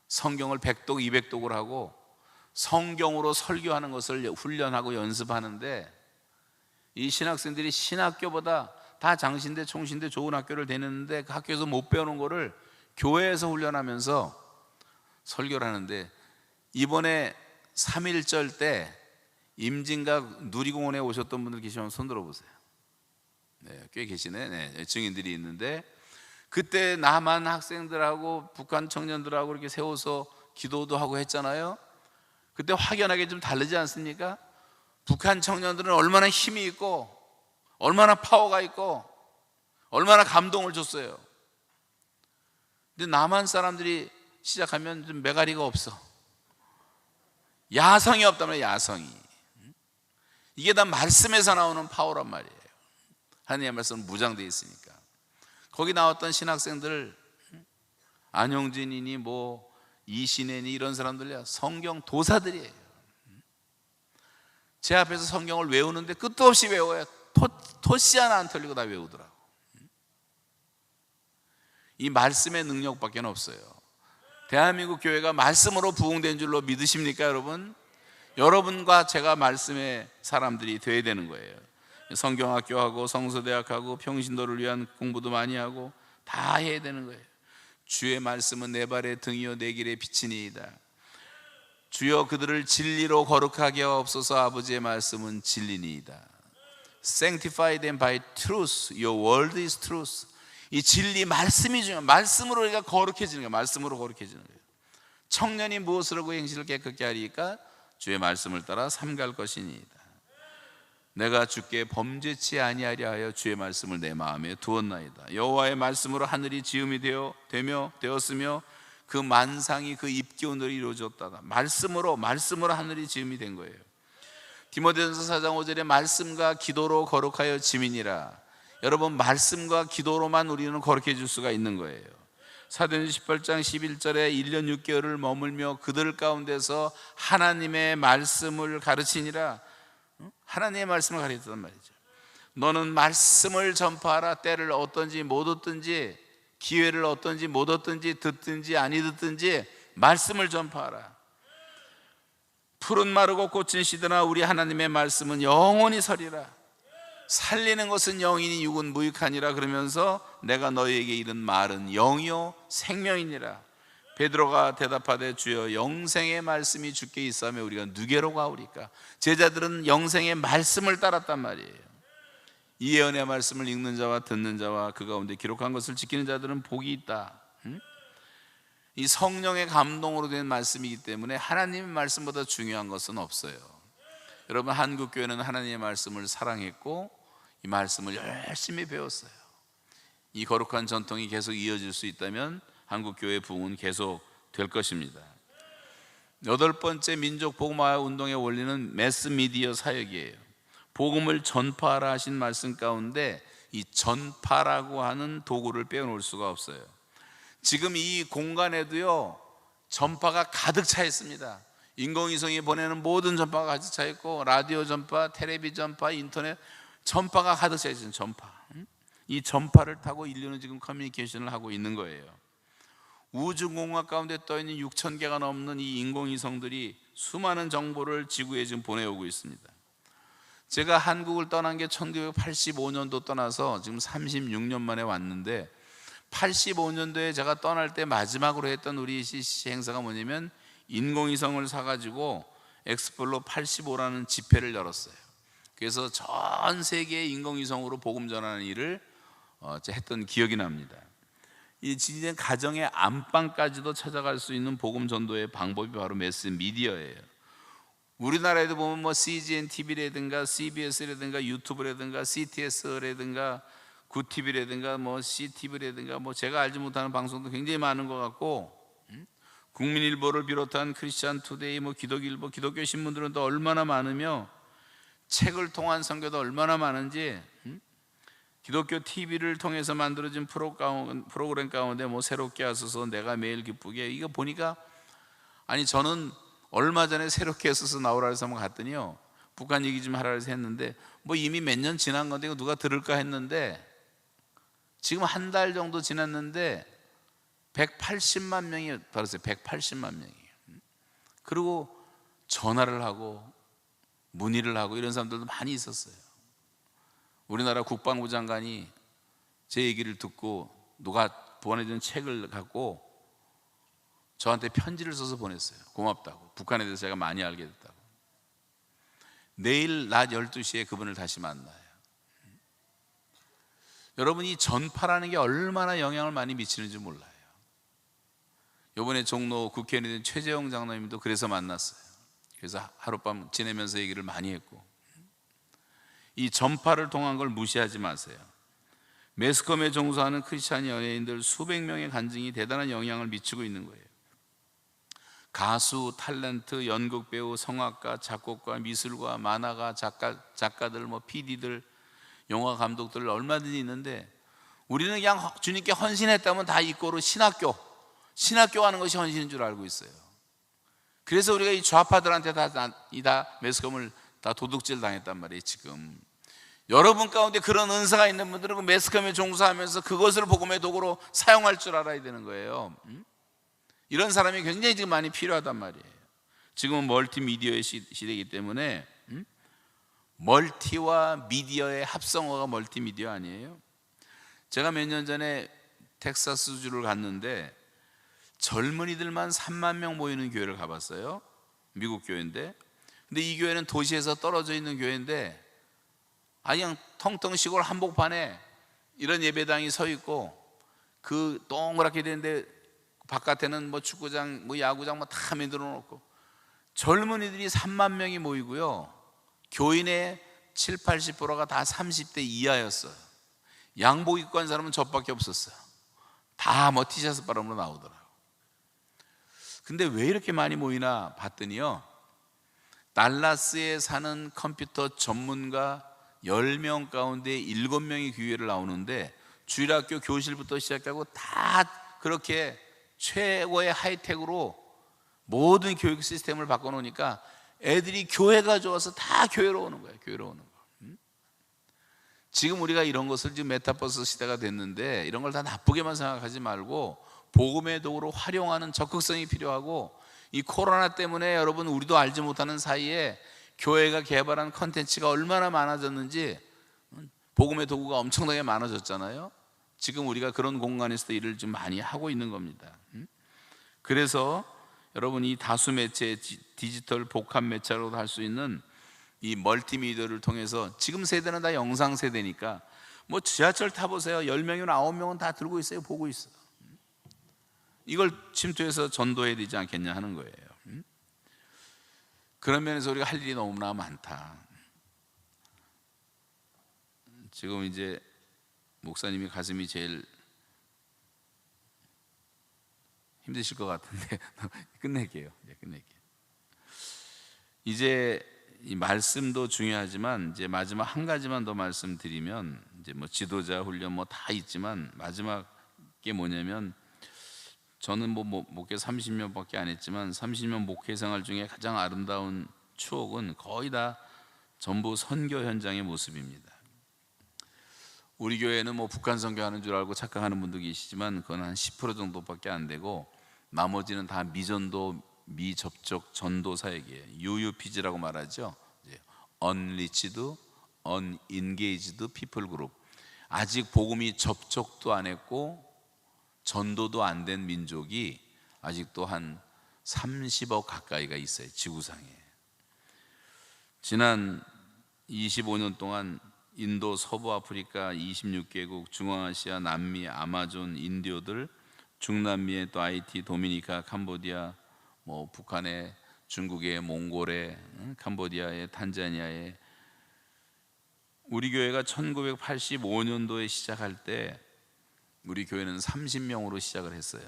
성경을 100독 200독을 하고 성경으로 설교하는 것을 훈련하고 연습하는데, 이 신학생들이 신학교보다 다 장신대 총신대 좋은 학교를 다녔는데 그 학교에서 못 배우는 거를 교회에서 훈련하면서 설교를 하는데, 이번에 3.1절 때 임진각 누리공원에 오셨던 분들 계시면 손 들어보세요. 네, 꽤 계시네. 네, 증인들이 있는데, 그때 남한 학생들하고 북한 청년들하고 이렇게 세워서 기도도 하고 했잖아요. 그때 확연하게 좀 다르지 않습니까? 북한 청년들은 얼마나 힘이 있고 얼마나 파워가 있고 얼마나 감동을 줬어요. 근데 남한 사람들이 시작하면 좀 매가리가 없어. 야성이 없단 말이에요. 야성이. 이게 다 말씀에서 나오는 파워란 말이에요. 하나님의 말씀은 무장되어 있으니까. 거기 나왔던 신학생들, 안용진이니 뭐 이신혜니 이런 사람들이야 성경 도사들이에요. 제 앞에서 성경을 외우는데 끝도 없이 외워요. 토시 하나 안 털리고 다 외우더라고. 이 말씀의 능력밖에 없어요. 대한민국 교회가 말씀으로 부흥된 줄로 믿으십니까, 여러분? 여러분과 제가 말씀의 사람들이 되어야 되는 거예요. 성경학교하고 성서대학하고 평신도를 위한 공부도 많이 하고 다 해야 되는 거예요. 주의 말씀은 내 발의 등이요 내 길의 빛이니이다. 주여 그들을 진리로 거룩하게 하옵소서. 아버지의 말씀은 진리니이다. Sanctify them by truth. Your word is truth. 이 진리 말씀이 중요해요. 말씀으로 우리가 거룩해지는 거예요. 말씀으로 거룩해지는 거예요. 청년이 무엇으로 그 행실을 깨끗게 하리까? 주의 말씀을 따라 삼갈 것이니이다. 내가 주께 범죄치 아니하려 하여 주의 말씀을 내 마음에 두었나이다. 여호와의 말씀으로 하늘이 지음이 되었으며 그 만상이 그 입기운으로 이루어졌다. 말씀으로 하늘이 지음이 된 거예요. 디모데전서 4장 5절에 말씀과 기도로 거룩하여 지민이라. 여러분, 말씀과 기도로만 우리는 거룩해질 수가 있는 거예요. 사도행전 18장 11절에 1년 6개월을 머물며 그들 가운데서 하나님의 말씀을 가르치니라. 하나님의 말씀을 가르쳤단 말이죠. 너는 말씀을 전파하라. 때를 얻든지 못 얻든지, 기회를 얻든지 못 얻든지, 듣든지 아니 듣든지 말씀을 전파하라. 풀은 마르고 꽃은 시드나 우리 하나님의 말씀은 영원히 서리라. 살리는 것은 영이니 육은 무익하니라. 그러면서 내가 너희에게 이른 말은 영이요 생명이니라. 베드로가 대답하되 주여 영생의 말씀이 주께 있사며 우리가 누게로 가오리까? 제자들은 영생의 말씀을 따랐단 말이에요. 이 예언의 말씀을 읽는 자와 듣는 자와 그 가운데 기록한 것을 지키는 자들은 복이 있다. 이 성령의 감동으로 된 말씀이기 때문에 하나님의 말씀보다 중요한 것은 없어요. 여러분, 한국교회는 하나님의 말씀을 사랑했고 이 말씀을 열심히 배웠어요. 이 거룩한 전통이 계속 이어질 수 있다면 한국교회의 부흥은 계속 될 것입니다. 8번째 민족 복음화 운동의 원리는 매스미디어 사역이에요. 복음을 전파하라 하신 말씀 가운데 이 전파라고 하는 도구를 빼놓을 수가 없어요. 지금 이 공간에도요, 전파가 가득 차 있습니다. 인공위성이 보내는 모든 전파가 가득 차 있고, 라디오 전파, 텔레비 전파, 인터넷 전파가 가득 차 있어요. 전파. 이 전파를 타고 인류는 지금 커뮤니케이션을 하고 있는 거예요. 우주공학 가운데 떠있는 6,000개가 넘는 이 인공위성들이 수많은 정보를 지구에 지금 보내오고 있습니다. 제가 한국을 떠난 게 1985년도 떠나서 지금 36년 만에 왔는데, 85년도에 제가 떠날 때 마지막으로 했던 우리 CCC 행사가 뭐냐면 인공위성을 사가지고 엑스플로 85라는 집회를 열었어요. 그래서 전 세계의 인공위성으로 복음 전하는 일을 했던 기억이 납니다. 이 진짜 가정의 안방까지도 찾아갈 수 있는 복음 전도의 방법이 바로 매스미디어예요. 우리나라에도 보면 뭐 CGN TV라든가 CBS라든가 유튜브라든가 CTS라든가 구TV라든가 뭐 CTV라든가 뭐 제가 알지 못하는 방송도 굉장히 많은 것 같고, 국민일보를 비롯한 크리스찬투데이, 뭐 기독일보, 기독교 신문들은 또 얼마나 많으며, 책을 통한 선교도 얼마나 많은지, 기독교 TV를 통해서 만들어진 프로그램 가운데 뭐 새롭게 하소서, 내가 매일 기쁘게, 이거 보니까 아니 저는 얼마 전에 새롭게 하소서 나오라 해서 한번 갔더니요, 북한 얘기 좀 하라 해서 했는데 뭐 이미 몇 년 지난 건데 이거 누가 들을까 했는데 지금 한 달 정도 지났는데 180만 명이 받았어요. 180만 명이. 그리고 전화를 하고 문의를 하고 이런 사람들도 많이 있었어요. 우리나라 국방부 장관이 제 얘기를 듣고 누가 보내준 책을 갖고 저한테 편지를 써서 보냈어요. 고맙다고, 북한에 대해서 제가 많이 알게 됐다고. 내일 낮 12시에 그분을 다시 만나요. 여러분, 이 전파라는 게 얼마나 영향을 많이 미치는지 몰라요. 이번에 종로 국회의원이 된 최재형 장로님도 그래서 만났어요. 그래서 하룻밤 지내면서 얘기를 많이 했고, 이 전파를 통한 걸 무시하지 마세요. 매스컴에 종사하는 크리스찬 연예인들 수백 명의 간증이 대단한 영향을 미치고 있는 거예요. 가수, 탤런트, 연극배우, 성악가, 작곡가, 미술가, 만화가, 작가들, 뭐 PD들, 영화 감독들 얼마든지 있는데, 우리는 그냥 주님께 헌신했다면 다 이꼬로 신학교 하는 것이 헌신인 줄 알고 있어요. 그래서 우리가 이 좌파들한테 다 매스컴을 다 도둑질 당했단 말이에요. 지금 여러분 가운데 그런 은사가 있는 분들은 그 매스컴에 종사하면서 그것을 복음의 도구로 사용할 줄 알아야 되는 거예요. 이런 사람이 굉장히 지금 많이 필요하단 말이에요. 지금은 멀티미디어의 시대이기 때문에 멀티와 미디어의 합성어가 멀티미디어 아니에요? 제가 몇 년 전에 텍사스주를 갔는데 젊은이들만 3만 명 모이는 교회를 가봤어요. 미국 교회인데, 근데 이 교회는 도시에서 떨어져 있는 교회인데 그냥 텅텅 시골 한복판에 이런 예배당이 서 있고, 그 동그랗게 되는데 바깥에는 뭐 축구장, 뭐 야구장 뭐 다 만들어 놓고 젊은이들이 3만 명이 모이고요, 교인의 7, 80%가 다 30대 이하였어요. 양복 입고 한 사람은 저밖에 없었어요. 다 뭐 티셔츠 바람으로 나오더라고요. 근데 왜 이렇게 많이 모이나 봤더니요, 달라스에 사는 컴퓨터 전문가 10명 가운데 7명이 교회를 나오는데, 주일학교 교실부터 시작하고 다 그렇게 최고의 하이텍으로 모든 교육 시스템을 바꿔놓으니까 애들이 교회가 좋아서 다 교회로 오는 거예요. 교회로 오는 거. 지금 우리가 이런 것을 지금 메타버스 시대가 됐는데, 이런 걸 다 나쁘게만 생각하지 말고 복음의 도구로 활용하는 적극성이 필요하고, 이 코로나 때문에 여러분 우리도 알지 못하는 사이에 교회가 개발한 컨텐츠가 얼마나 많아졌는지, 복음의 도구가 엄청나게 많아졌잖아요. 지금 우리가 그런 공간에서 일을 좀 많이 하고 있는 겁니다. 그래서 여러분, 이 다수 매체, 디지털 복합 매체로도 할 수 있는 이 멀티미디어를 통해서, 지금 세대는 다 영상 세대니까 뭐 지하철 타보세요. 10명이나 9명은 다 들고 있어요. 보고 있어요. 이걸 침투해서 전도해야 되지 않겠냐 하는 거예요. 그런 면에서 우리가 할 일이 너무나 많다. 지금 이제 목사님이 가슴이 제일 힘드실 것 같은데 끝낼게요. 이제 이 말씀도 중요하지만 이제 마지막 한 가지만 더 말씀드리면, 이제 뭐 지도자 훈련 뭐 다 있지만 마지막 게 뭐냐면, 저는 뭐 목회 30년밖에 안 했지만 30년 목회 생활 중에 가장 아름다운 추억은 거의 다 전부 선교 현장의 모습입니다. 우리 교회는 뭐 북한 선교하는 줄 알고 착각하는 분도 계시지만 그건 한 10% 정도밖에 안 되고, 나머지는 다 미전도, 미접촉 전도 사역이에요. UUPG라고 말하죠. Unreached, Unengaged People Group. 아직 복음이 접촉도 안 했고 전도도 안 된 민족이 아직도 한 30억 가까이가 있어요, 지구상에. 지난 25년 동안 인도, 서부 아프리카 26개국, 중앙아시아, 남미, 아마존, 인디오들, 중남미의 또 하이티, 도미니카, 캄보디아, 뭐 북한의, 중국의, 몽골의, 캄보디아의, 탄자니아의, 우리 교회가 1985년도에 시작할 때 우리 교회는 30명으로 시작을 했어요.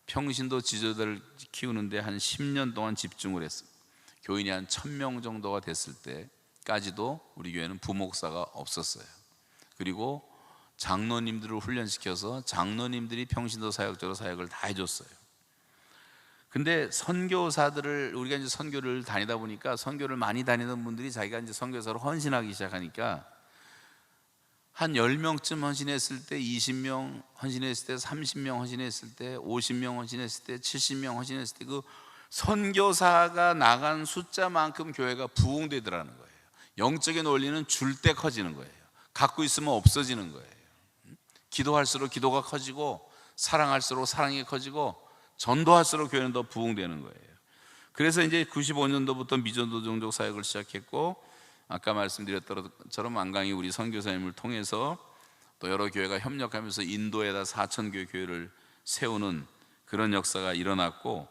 평신도 지도자를 키우는데 한 10년 동안 집중을 했어요. 교인이 한 1000명 정도가 됐을 때까지도 우리 교회는 부목사가 없었어요. 그리고 장로님들을 훈련시켜서 장로님들이 평신도 사역자로 사역을 다 해줬어요. 근데 선교사들을, 우리가 이제 선교를 다니다 보니까, 선교를 많이 다니는 분들이 자기가 이제 선교사로 헌신하기 시작하니까 한 10명쯤 헌신했을 때, 20명 헌신했을 때, 30명 헌신했을 때, 50명 헌신했을 때, 70명 헌신했을 때, 그 선교사가 나간 숫자만큼 교회가 부흥되더라는 거예요. 영적인 원리는 줄 때 커지는 거예요. 갖고 있으면 없어지는 거예요. 기도할수록 기도가 커지고, 사랑할수록 사랑이 커지고, 전도할수록 교회는 더 부흥되는 거예요. 그래서 이제 95년도부터 미전도 종족 사역을 시작했고, 아까 말씀드렸던 것처럼 안강이 우리 선교사님을 통해서 또 여러 교회가 협력하면서 인도에다 4,000교회 교회를 세우는 그런 역사가 일어났고,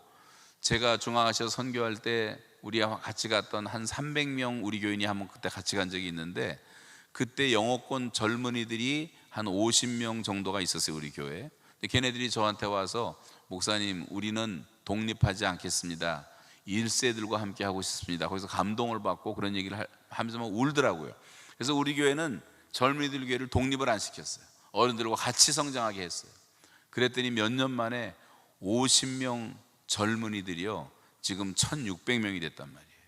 제가 중앙아시아 선교할 때 우리와 같이 갔던 한 300명 우리 교인이 한번 그때 같이 간 적이 있는데, 그때 영어권 젊은이들이 한 50명 정도가 있었어요, 우리 교회에. 근데 걔네들이 저한테 와서, 목사님, 우리는 독립하지 않겠습니다, 1세들과 함께 하고 싶습니다. 거기서 감동을 받고 그런 얘기를 하면서 막 울더라고요. 그래서 우리 교회는 젊은이들 교회를 독립을 안 시켰어요. 어른들과 같이 성장하게 했어요. 그랬더니 몇 년 만에 50명 젊은이들이요, 지금 1600명이 됐단 말이에요.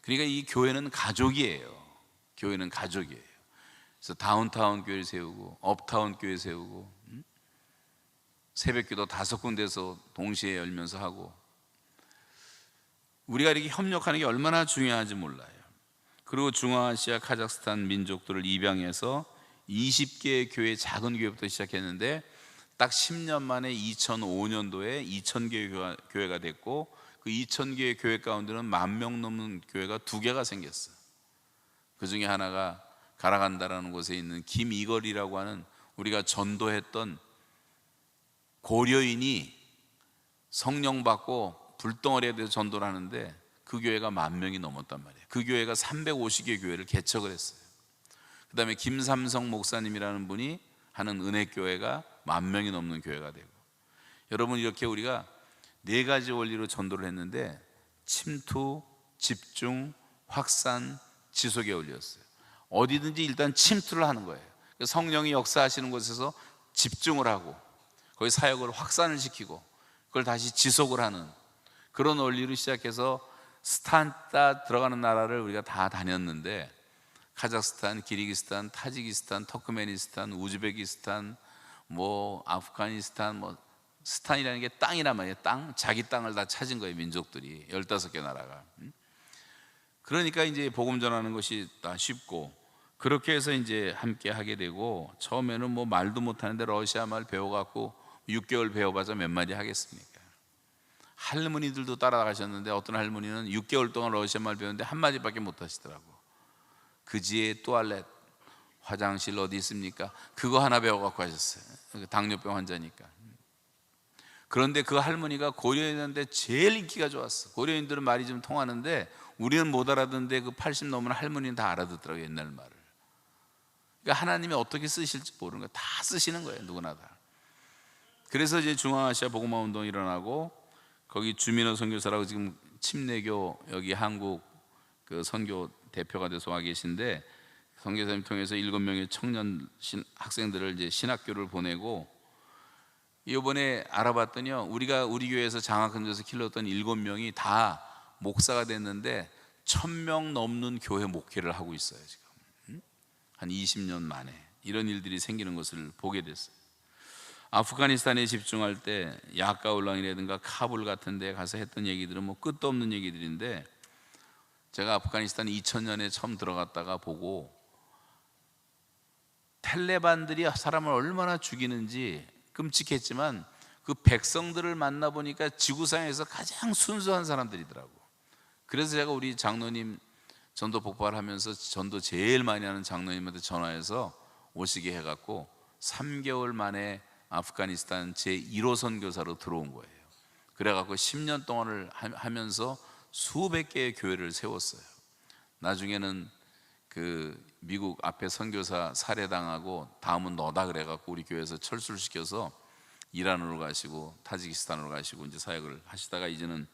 그러니까 이 교회는 가족이에요. 교회는 가족이에요. 그래서 다운타운 교회를 세우고, 업타운 교회 세우고, 새벽기도 5군데서 동시에 열면서 하고, 우리가 이렇게 협력하는 게 얼마나 중요한지 몰라요. 그리고 중앙아시아, 카자흐스탄 민족들을 입양해서 20개의 교회, 작은 교회부터 시작했는데 딱 10년 만에 2005년도에 2000개의 교회가 됐고, 그 2000개의 교회 가운데는 10,000명 넘는 교회가 2개가 생겼어요. 그 중에 하나가 가라간다라는 곳에 있는 김이걸이라고 하는, 우리가 전도했던 고려인이 성령 받고 불덩어리에 대해서 전도를 하는데, 그 교회가 10,000명이 넘었단 말이에요. 그 교회가 350개 교회를 개척을 했어요. 그 다음에 김삼성 목사님이라는 분이 하는 은혜교회가 10,000명이 넘는 교회가 되고, 여러분, 이렇게 우리가 4가지 원리로 전도를 했는데, 침투, 집중, 확산, 지속의 원리였어요. 어디든지 일단 침투를 하는 거예요. 성령이 역사하시는 곳에서 집중을 하고, 거기 사역을 확산을 시키고, 그걸 다시 지속을 하는 그런 원리로 시작해서 스탄다 들어가는 나라를 우리가 다 다녔는데, 카자흐스탄, 기르기스탄, 타지키스탄, 터크메니스탄, 우즈베키스탄, 뭐 아프가니스탄, 뭐 스탄이라는 게 땅이란 말이에요. 땅, 자기 땅을 다 찾은 거예요, 민족들이. 15개 나라가. 그러니까 이제 복음 전하는 것이 다 쉽고, 그렇게 해서 이제 함께 하게 되고, 처음에는 뭐 말도 못하는데 러시아 말 배워갖고 6개월 배워봐서 몇 마디 하겠습니까? 할머니들도 따라가셨는데, 어떤 할머니는 6개월 동안 러시아 말 배웠는데 한마디밖에 못 하시더라고. 그지의 또알렛, 화장실 어디 있습니까? 그거 하나 배워갖고 하셨어요. 당뇨병 환자니까. 그런데 그 할머니가 고려인인데 제일 인기가 좋았어. 고려인들은 말이 좀 통하는데 우리는 못 알아듣는데 그 80 넘은 할머니는 다 알아듣더라고요, 옛날 말을. 그러니까 하나님이 어떻게 쓰실지 모르는 거예요. 다 쓰시는 거예요, 누구나 다. 그래서 이제 중앙아시아 복음화 운동이 일어나고, 거기 주민호 선교사라고 지금 침례교 여기 한국 그 선교 대표가 돼서 와 계신데, 선교사님 통해서 7명의 청년 학생들을 이제 신학교를 보내고, 이번에 알아봤더니요, 우리가 우리 교회에서 장학금에서 길렀던 7명이 다 목사가 됐는데 1000명 넘는 교회 목회를 하고 있어요. 지금 한 20년 만에 이런 일들이 생기는 것을 보게 됐어요. 아프가니스탄에 집중할 때 야카울랑이라든가 카불 같은 데 가서 했던 얘기들은 뭐 끝도 없는 얘기들인데, 제가 아프가니스탄 2000년에 처음 들어갔다가 보고 탈레반들이 사람을 얼마나 죽이는지 끔찍했지만, 그 백성들을 만나보니까 지구상에서 가장 순수한 사람들이더라고. 그래서 제가 우리 장로님 전도 복발하면서 전도 제일 많이 하는 장로님한테 전화해서 오시게 해갖고 3개월 만에 아프가니스탄 제1호 선교사로 들어온 거예요. 그래갖고 10년 동안을 하면서 수백 개의 교회를 세웠어요. 나중에는 그 미국 앞에 선교사 살해당하고 다음은 너다 그래갖고 우리 교회에서 철수를 시켜서 이란으로 가시고 타지키스탄으로 가시고 이제 사역을 하시다가 이제는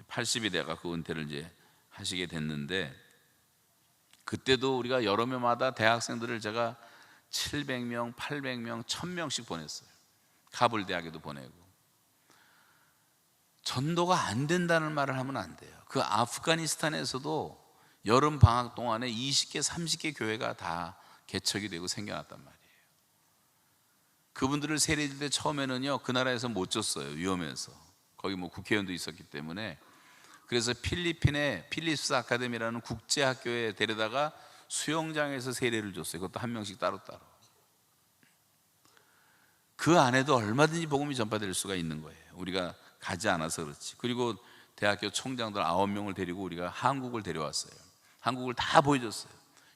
80이 돼갖고 은퇴를 이제 하시게 됐는데, 그때도 우리가 여러 명마다 대학생들을 제가 700명, 800명, 1000명씩 보냈어요. 카불 대학에도 보내고. 전도가 안 된다는 말을 하면 안 돼요. 그 아프가니스탄에서도 여름 방학 동안에 20개, 30개 교회가 다 개척이 되고 생겨났단 말이에요. 그분들을 세례질 때 처음에는요, 그 나라에서 못 줬어요. 위험해서. 거기 뭐 국회의원도 있었기 때문에. 그래서 필리핀의 필립스 아카데미라는 국제학교에 데려다가 수영장에서 세례를 줬어요. 그것도 한 명씩 따로따로. 그 안에도 얼마든지 복음이 전파될 수가 있는 거예요. 우리가 가지 않아서 그렇지. 그리고 대학교 총장들 9명을 데리고 우리가 한국을 데려왔어요. 한국을 다 보여줬어요.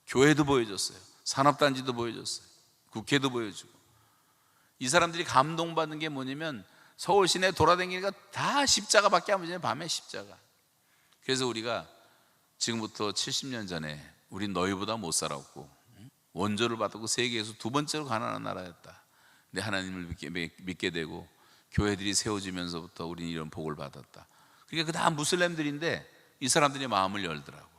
교회도 보여줬어요. 산업단지도 보여줬어요. 국회도 보여주고. 이 사람들이 감동받는 게 뭐냐면, 서울 시내 돌아다니니까 다 십자가밖에 안 보이잖아요. 밤에 십자가. 그래서 우리가 지금부터 70년 전에 우린 너희보다 못 살았고 원조를 받았고 세계에서 2번째로 가난한 나라였다. 근데 하나님을 믿게 되고 교회들이 세워지면서부터 우리는 이런 복을 받았다. 그러니까 그 다 무슬림들인데 이 사람들이 마음을 열더라고.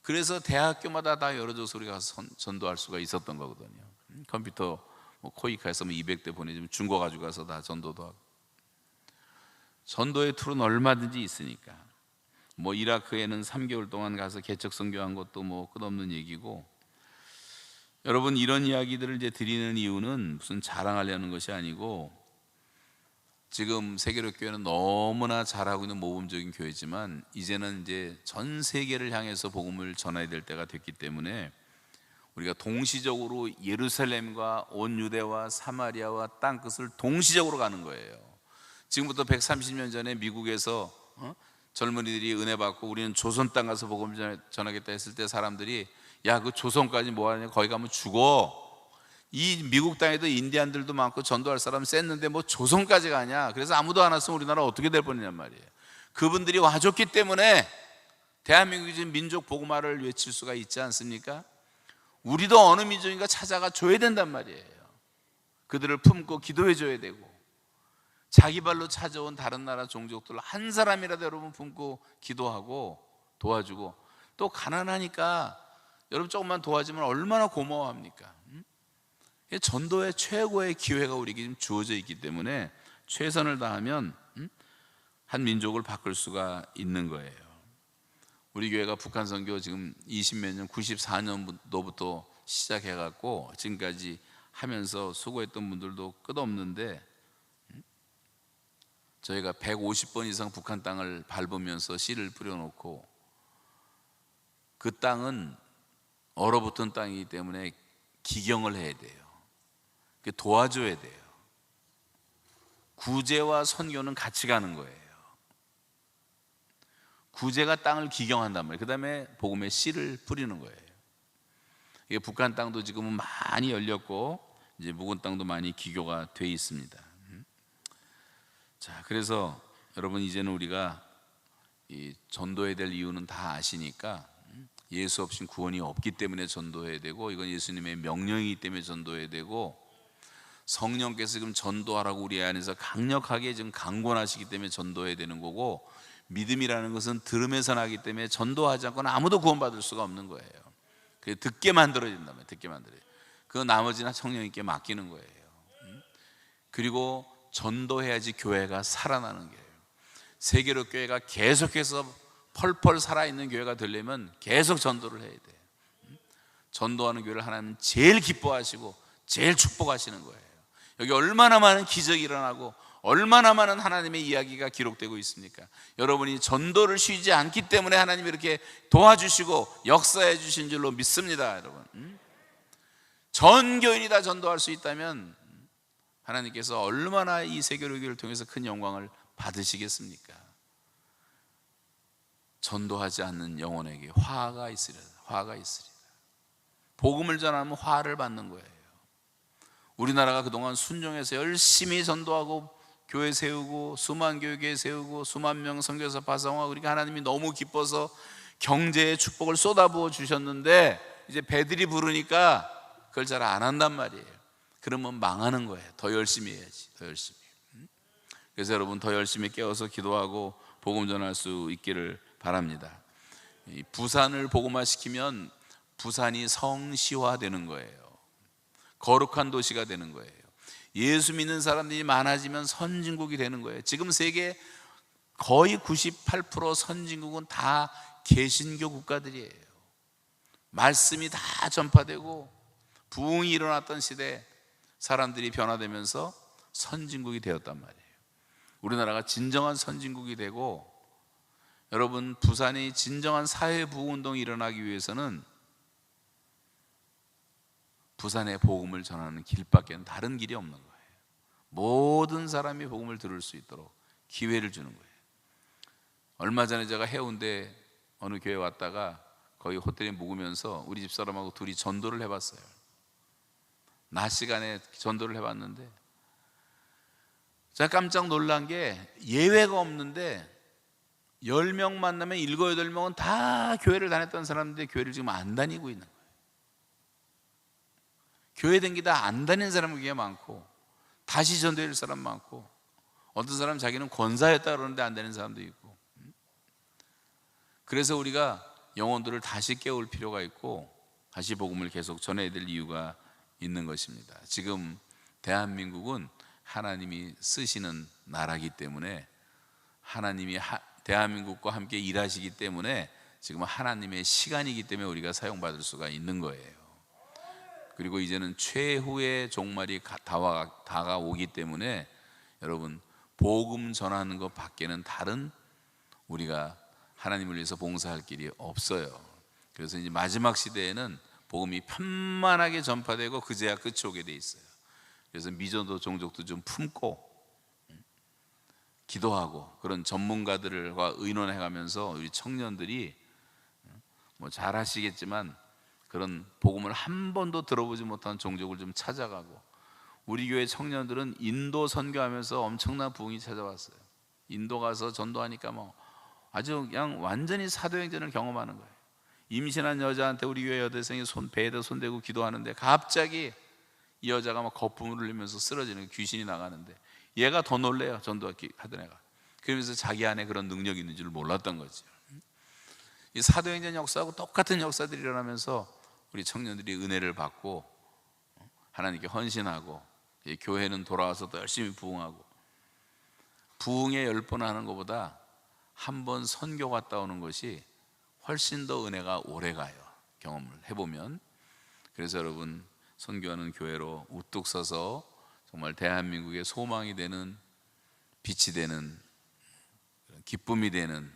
그래서 대학교마다 다 열어줘서 우리가 전도할 수가 있었던 거거든요. 컴퓨터 뭐 코이카에서 200대 보내주면 중고 가지고 가서 다 전도도 하고. 전도의 툴은 얼마든지 있으니까. 뭐 이라크에는 3개월 동안 가서 개척 선교한 것도 뭐 끝없는 얘기고. 여러분, 이런 이야기들을 이제 드리는 이유는 무슨 자랑하려는 것이 아니고, 지금 세계로 교회는 너무나 잘하고 있는 모범적인 교회지만 이제는 이제 전 세계를 향해서 복음을 전해야 될 때가 됐기 때문에 우리가 동시적으로 예루살렘과 온 유대와 사마리아와 땅끝을 동시적으로 가는 거예요. 지금부터 130년 전에 미국에서 젊은이들이 은혜 받고 우리는 조선 땅 가서 복음을 전하겠다 했을 때 사람들이, 야, 그 조선까지 뭐하냐, 거기 가면 죽어. 이 미국 땅에도 인디안들도 많고 전도할 사람 셌는데 뭐 조선까지 가냐. 그래서 아무도 안 왔으면 우리나라 어떻게 될 뻔이냔 말이에요. 그분들이 와줬기 때문에 대한민국이 지금 민족 복음화를 외칠 수가 있지 않습니까? 우리도 어느 민족인가 찾아가 줘야 된단 말이에요. 그들을 품고 기도해 줘야 되고, 자기 발로 찾아온 다른 나라 종족들 한 사람이라도 여러분 품고 기도하고 도와주고, 또 가난하니까 여러분 조금만 도와주면 얼마나 고마워합니까? 전도의 최고의 기회가 우리에게 지금 주어져 있기 때문에 최선을 다하면 한 민족을 바꿀 수가 있는 거예요. 우리 교회가 북한 선교 지금 20몇 년, 94년도부터 시작해갖고 지금까지 하면서 수고했던 분들도 끝없는데, 저희가 150번 이상 북한 땅을 밟으면서 씨를 뿌려놓고, 그 땅은 얼어붙은 땅이기 때문에 기경을 해야 돼요. 도와줘야 돼요. 구제와 선교는 같이 가는 거예요. 구제가 땅을 기경한단 말이에요. 그 다음에 복음의 씨를 뿌리는 거예요. 이게 북한 땅도 지금은 많이 열렸고 이제 묵은 땅도 많이 기교가 돼 있습니다. 자, 그래서 여러분 이제는 우리가 이 전도해야 될 이유는 다 아시니까, 예수 없인 구원이 없기 때문에 전도해야 되고, 이건 예수님의 명령이기 때문에 전도해야 되고, 성령께서 지금 전도하라고 우리 안에서 강력하게 지금 강권하시기 때문에 전도해야 되는 거고, 믿음이라는 것은 들음에서 나기 때문에 전도하지 않고는 아무도 구원받을 수가 없는 거예요. 그게 듣게 만들어야 된다면, 듣게 만들어야 돼요. 그 나머지는 성령님께 맡기는 거예요. 그리고 전도해야지 교회가 살아나는 거예요. 세계로 교회가 계속해서 펄펄 살아있는 교회가 되려면 계속 전도를 해야 돼요. 전도하는 교회를 하나님은 제일 기뻐하시고 제일 축복하시는 거예요. 여기 얼마나 많은 기적이 일어나고 얼마나 많은 하나님의 이야기가 기록되고 있습니까? 여러분이 전도를 쉬지 않기 때문에 하나님이 이렇게 도와주시고 역사해 주신 줄로 믿습니다. 여러분, 전 교인이 다 전도할 수 있다면 하나님께서 얼마나 이 세계로교를 통해서 큰 영광을 받으시겠습니까? 전도하지 않는 영혼에게 화가 있으리라. 화가 있으리라. 복음을 전하면 화를 받는 거예요. 우리나라가 그동안 순종해서 열심히 전도하고 교회 세우고 수만 교회 세우고 수만 명 선교사 파송하고, 그러니까 하나님이 너무 기뻐서 경제의 축복을 쏟아부어 주셨는데 이제 배들이 부르니까 그걸 잘 안 한단 말이에요. 그러면 망하는 거예요. 더 열심히 해야지, 더 열심히. 그래서 여러분 더 열심히 깨어서 기도하고 복음 전할 수 있기를 바랍니다. 부산을 복음화시키면 부산이 성시화되는 거예요. 거룩한 도시가 되는 거예요. 예수 믿는 사람들이 많아지면 선진국이 되는 거예요. 지금 세계 거의 98% 선진국은 다 개신교 국가들이에요. 말씀이 다 전파되고 부흥이 일어났던 시대에 사람들이 변화되면서 선진국이 되었단 말이에요. 우리나라가 진정한 선진국이 되고, 여러분 부산이 진정한 사회 부흥운동이 일어나기 위해서는 부산의 복음을 전하는 길밖에는 다른 길이 없는 거예요. 모든 사람이 복음을 들을 수 있도록 기회를 주는 거예요. 얼마 전에 제가 해운대 어느 교회 왔다가 거기 호텔에 묵으면서 우리 집사람하고 둘이 전도를 해봤어요. 낮 시간에 전도를 해봤는데 제가 깜짝 놀란 게, 예외가 없는데 10명 만나면 7, 8명은 다 교회를 다녔던 사람인데 교회를 지금 안 다니고 있는 거예요. 교회 댕기다 안 다니는 사람이 꽤 많고, 다시 전도할 사람 많고, 어떤 사람 자기는 권사였다 그러는데 안 되는 사람도 있고. 그래서 우리가 영혼들을 다시 깨울 필요가 있고 다시 복음을 계속 전해야 될 이유가 있는 것입니다. 지금 대한민국은 하나님이 쓰시는 나라이기 때문에, 하나님이 대한민국과 함께 일하시기 때문에 지금 하나님의 시간이기 때문에 우리가 사용받을 수가 있는 거예요. 그리고 이제는 최후의 종말이 다가오기 때문에 여러분 복음 전하는 것 밖에는 다른 우리가 하나님을 위해서 봉사할 길이 없어요. 그래서 이제 마지막 시대에는 복음이 편만하게 전파되고 그제야 끝이 오게 돼 있어요. 그래서 미전도 종족도 좀 품고 기도하고 그런 전문가들과 의논해가면서 우리 청년들이 뭐 잘 하시겠지만 그런 복음을 한 번도 들어보지 못한 종족을 좀 찾아가고, 우리 교회 청년들은 인도 선교하면서 엄청난 부흥이 찾아왔어요. 인도 가서 전도하니까 뭐 아주 그냥 완전히 사도행전을 경험하는 거예요. 임신한 여자한테 우리 교회 여대생이 배에다 손대고 기도하는데 갑자기 이 여자가 막 거품을 흘리면서 쓰러지는, 귀신이 나가는데 얘가 더 놀래요. 전도하던 애가. 그러면서 자기 안에 그런 능력이 있는 줄 몰랐던 거죠. 이 사도행전 역사하고 똑같은 역사들이 일어나면서 우리 청년들이 은혜를 받고 하나님께 헌신하고, 교회는 돌아와서 또 열심히 부흥하고, 부흥에 10번 하는 것보다 한 번 선교 갔다 오는 것이 훨씬 더 은혜가 오래 가요. 경험을 해보면. 그래서 여러분 선교하는 교회로 우뚝 서서 정말 대한민국의 소망이 되는, 빛이 되는, 기쁨이 되는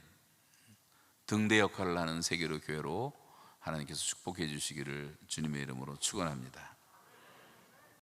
등대 역할을 하는 세계로 교회로 하나님께서 축복해 주시기를 주님의 이름으로 축원합니다.